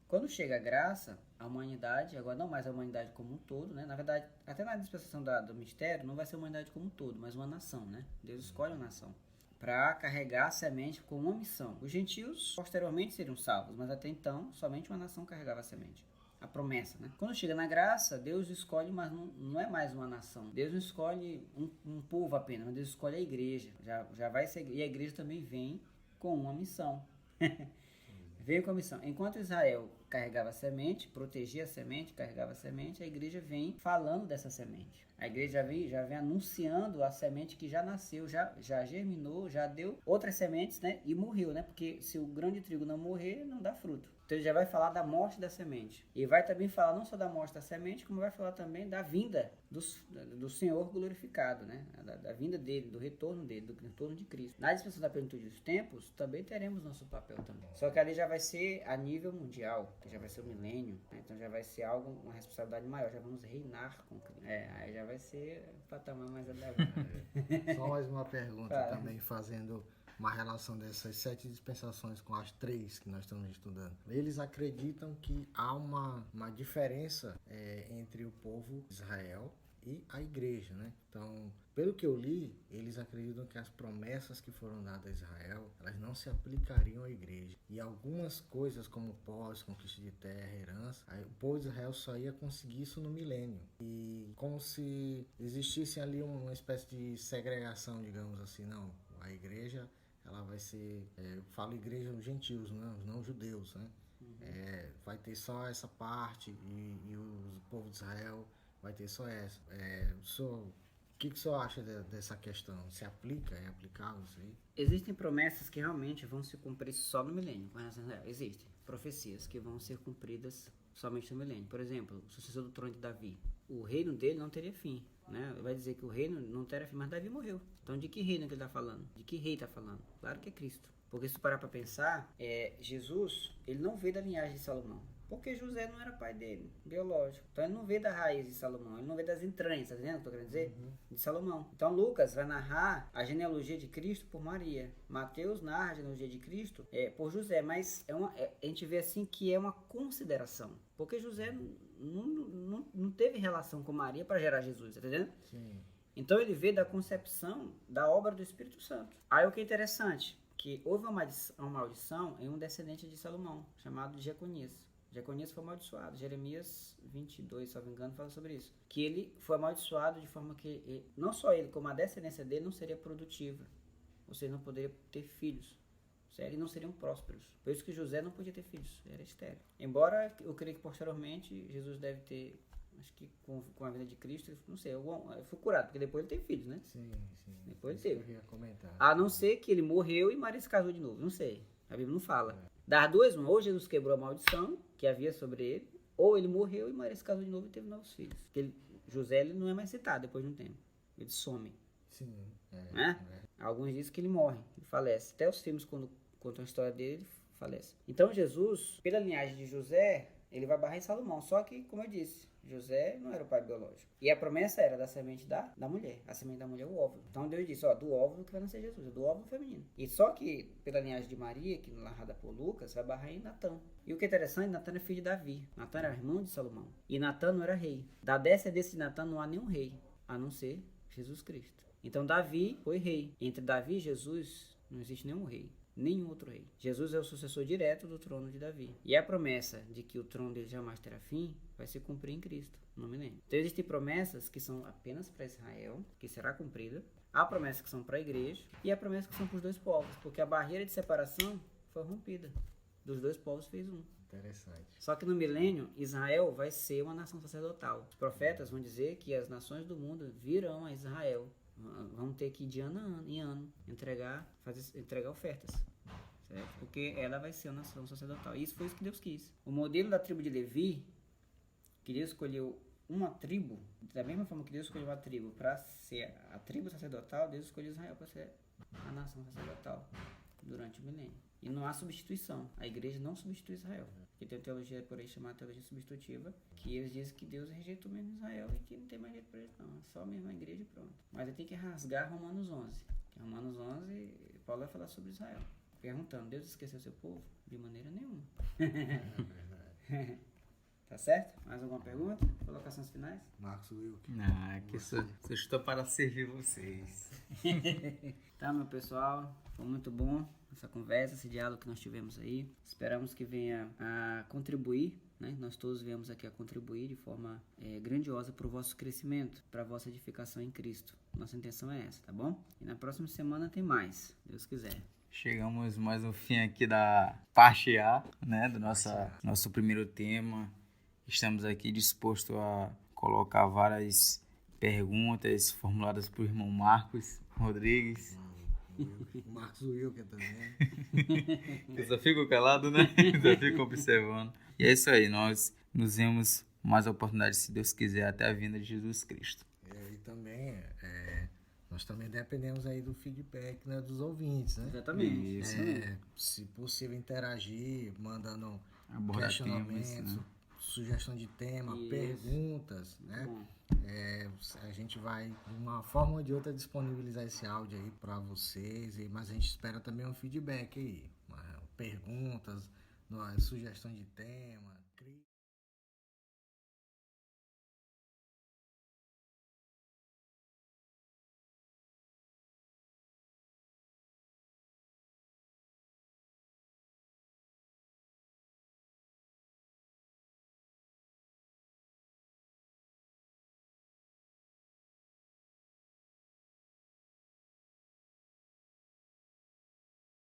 Speaker 3: Quando chega a graça, a humanidade, agora não mais a humanidade como um todo, né? Na verdade, até na dispensação do mistério, não vai ser a humanidade como um todo, mas uma nação, né? Deus escolhe uma nação para carregar a semente com uma missão. Os gentios, posteriormente, seriam salvos, mas até então, somente uma nação carregava a semente. A promessa, né? Quando chega na graça, Deus escolhe, mas não é mais uma nação. Deus não escolhe um povo apenas, mas Deus escolhe a igreja. Já vai ser, e a igreja também vem com uma missão. Veio com a missão. Enquanto Israel carregava a semente, protegia a semente, carregava a semente, a igreja vem falando dessa semente. A igreja já vem anunciando a semente que já nasceu, já germinou, já deu outras sementes, né? E morreu, né? Porque se o grão de trigo não morrer, não dá fruto. Então ele já vai falar da morte da semente. E vai também falar não só da morte da semente, como vai falar também da vinda do Senhor glorificado, né? Da vinda dele, do retorno dele, do retorno de Cristo. Na dispensação da plenitude dos tempos, também teremos nosso papel também. Só que ali já vai ser a nível mundial, que já vai ser o milênio, né? Então já vai ser uma responsabilidade maior, já vamos reinar com Cristo. Aí já vai ser um patamar mais elevado.
Speaker 2: Só mais uma pergunta também, fazendo uma relação dessas 7 dispensações com as 3 que nós estamos estudando. Eles acreditam que há uma diferença entre o povo de Israel e a igreja, né? Então, Pelo que eu li, eles acreditam que as promessas que foram dadas a Israel, elas não se aplicariam à igreja. E algumas coisas como pós, conquista de terra, herança, aí o povo de Israel só ia conseguir isso no milênio. E como se existisse ali uma espécie de segregação, digamos assim, não, a igreja, ela vai ser, eu falo igreja dos gentios, não judeus, né? Vai ter só essa parte e o povo de Israel vai ter só essa. O que o senhor acha dessa questão? Se aplica? É aplicável isso aí?
Speaker 3: Existem promessas que realmente vão se cumprir só no milênio. Existem profecias que vão ser cumpridas somente no milênio. Por exemplo, o sucessor do trono de Davi. O reino dele não teria fim, né? Vai dizer que o reino não teria fim, mas Davi morreu. Então de que reino que ele está falando? De que rei está falando? Claro que é Cristo. Porque se tu parar para pensar, Jesus, ele não veio da linhagem de Salomão. Porque José não era pai dele, biológico. Então ele não veio da raiz de Salomão, ele não veio das entranhas, tá entendendo o que eu tô querendo dizer? De Salomão. Então Lucas vai narrar a genealogia de Cristo por Maria. Mateus narra a genealogia de Cristo por José, mas a gente vê assim que é uma consideração. Porque José não teve relação com Maria para gerar Jesus, tá entendendo?
Speaker 2: Sim.
Speaker 3: Então ele veio da concepção da obra do Espírito Santo. Aí o que é interessante, que houve uma maldição em um descendente de Salomão, chamado Jeconias. Jeconias foi amaldiçoado. Jeremias 22, se não me engano, fala sobre isso. Que ele foi amaldiçoado de forma que não só ele, como a descendência dele não seria produtiva. Ou seja, não poderia ter filhos. Certo? E não seriam prósperos. Por isso que José não podia ter filhos. Era estéril. Embora eu creio que posteriormente Jesus deve ter, acho que com a vida de Cristo, não sei, ele foi curado, porque depois ele teve filhos, né?
Speaker 2: Sim.
Speaker 3: Depois
Speaker 2: Isso
Speaker 3: ele
Speaker 2: que eu
Speaker 3: teve.
Speaker 2: ia comentar.
Speaker 3: A não ser que ele morreu e Maria se casou de novo. Não sei. A Bíblia não fala. Das duas, ou Jesus quebrou a maldição que havia sobre ele, ou ele morreu e Maria se casou de novo e teve novos filhos. Porque José ele não é mais citado depois de um tempo. Ele some.
Speaker 2: Sim.
Speaker 3: Né? Alguns dizem que ele morre, ele falece. Até os filmes, quando contam a história dele, ele falece. Então Jesus, pela linhagem de José, ele vai barrar em Salomão. Só que, como eu disse, José não era o pai biológico. E a promessa era da semente da mulher. A semente da mulher é o óvulo. Então Deus disse, do óvulo que vai nascer Jesus, do óvulo feminino. E só que, pela linhagem de Maria, que narrada por Lucas, vai barrar em Natã. E o que é interessante, Natã é filho de Davi. Natã era irmão de Salomão. E Natã não era rei. Da descendência de Natã não há nenhum rei, a não ser Jesus Cristo. Então Davi foi rei. Entre Davi e Jesus não existe nenhum rei. Nenhum outro rei. Jesus é o sucessor direto do trono de Davi. E a promessa de que o trono dele jamais terá fim vai se cumprir em Cristo, no milênio. Então existem promessas que são apenas para Israel, que será cumprida. Há promessas que são para a igreja e há promessas que são para os dois povos, porque a barreira de separação foi rompida. Dos dois povos fez um.
Speaker 2: Interessante.
Speaker 3: Só que no milênio, Israel vai ser uma nação sacerdotal. Os profetas vão dizer que as nações do mundo virão a Israel. Vão ter que ir de ano em ano entregar ofertas, certo? Porque ela vai ser uma nação sacerdotal. E isso foi isso que Deus quis. O modelo da tribo de Levi, que Deus escolheu uma tribo, da mesma forma que Deus escolheu uma tribo para ser a tribo sacerdotal, Deus escolheu Israel para ser a nação sacerdotal durante o milênio. E não há substituição. A igreja não substitui Israel. Porque tem teologia por aí chamada teologia substitutiva, que eles dizem que Deus rejeitou mesmo Israel e que não tem mais jeito para eles não. É só mesmo a igreja e pronto. Mas ele tem que rasgar Romanos 11. Que Romanos 11, Paulo vai falar sobre Israel. Perguntando, Deus esqueceu seu povo? De maneira nenhuma. Tá certo? Mais alguma pergunta? Colocações finais?
Speaker 2: Marcos Wilk.
Speaker 1: Que só estou para servir vocês.
Speaker 3: Tá, meu pessoal, foi muito bom essa conversa, esse diálogo que nós tivemos aí. Esperamos que venha a contribuir, né? Nós todos viemos aqui a contribuir de forma grandiosa para o vosso crescimento, para a vossa edificação em Cristo. Nossa intenção é essa, tá bom? E na próxima semana tem mais, Deus quiser.
Speaker 1: Chegamos mais no fim aqui da parte A, né, do nosso primeiro tema. Estamos aqui dispostos a colocar várias perguntas formuladas por irmão Marcos Rodrigues.
Speaker 2: O Marcos Wilker também.
Speaker 1: Eu só fico calado, né? Só fico observando. E é isso aí, nós nos vemos mais oportunidades, se Deus quiser, até a vinda de Jesus Cristo.
Speaker 2: E também, nós também dependemos aí do feedback, né, dos ouvintes, né?
Speaker 3: Exatamente.
Speaker 1: Isso.
Speaker 2: Se possível, interagir, mandando
Speaker 1: Abordar
Speaker 2: questionamentos,
Speaker 1: temas, né?
Speaker 2: sugestão de tema,
Speaker 3: Isso.
Speaker 2: perguntas, né?
Speaker 3: Bom.
Speaker 2: A gente vai, de uma forma ou de outra, disponibilizar esse áudio aí para vocês, mas a gente espera também um feedback aí, perguntas, sugestão de tema.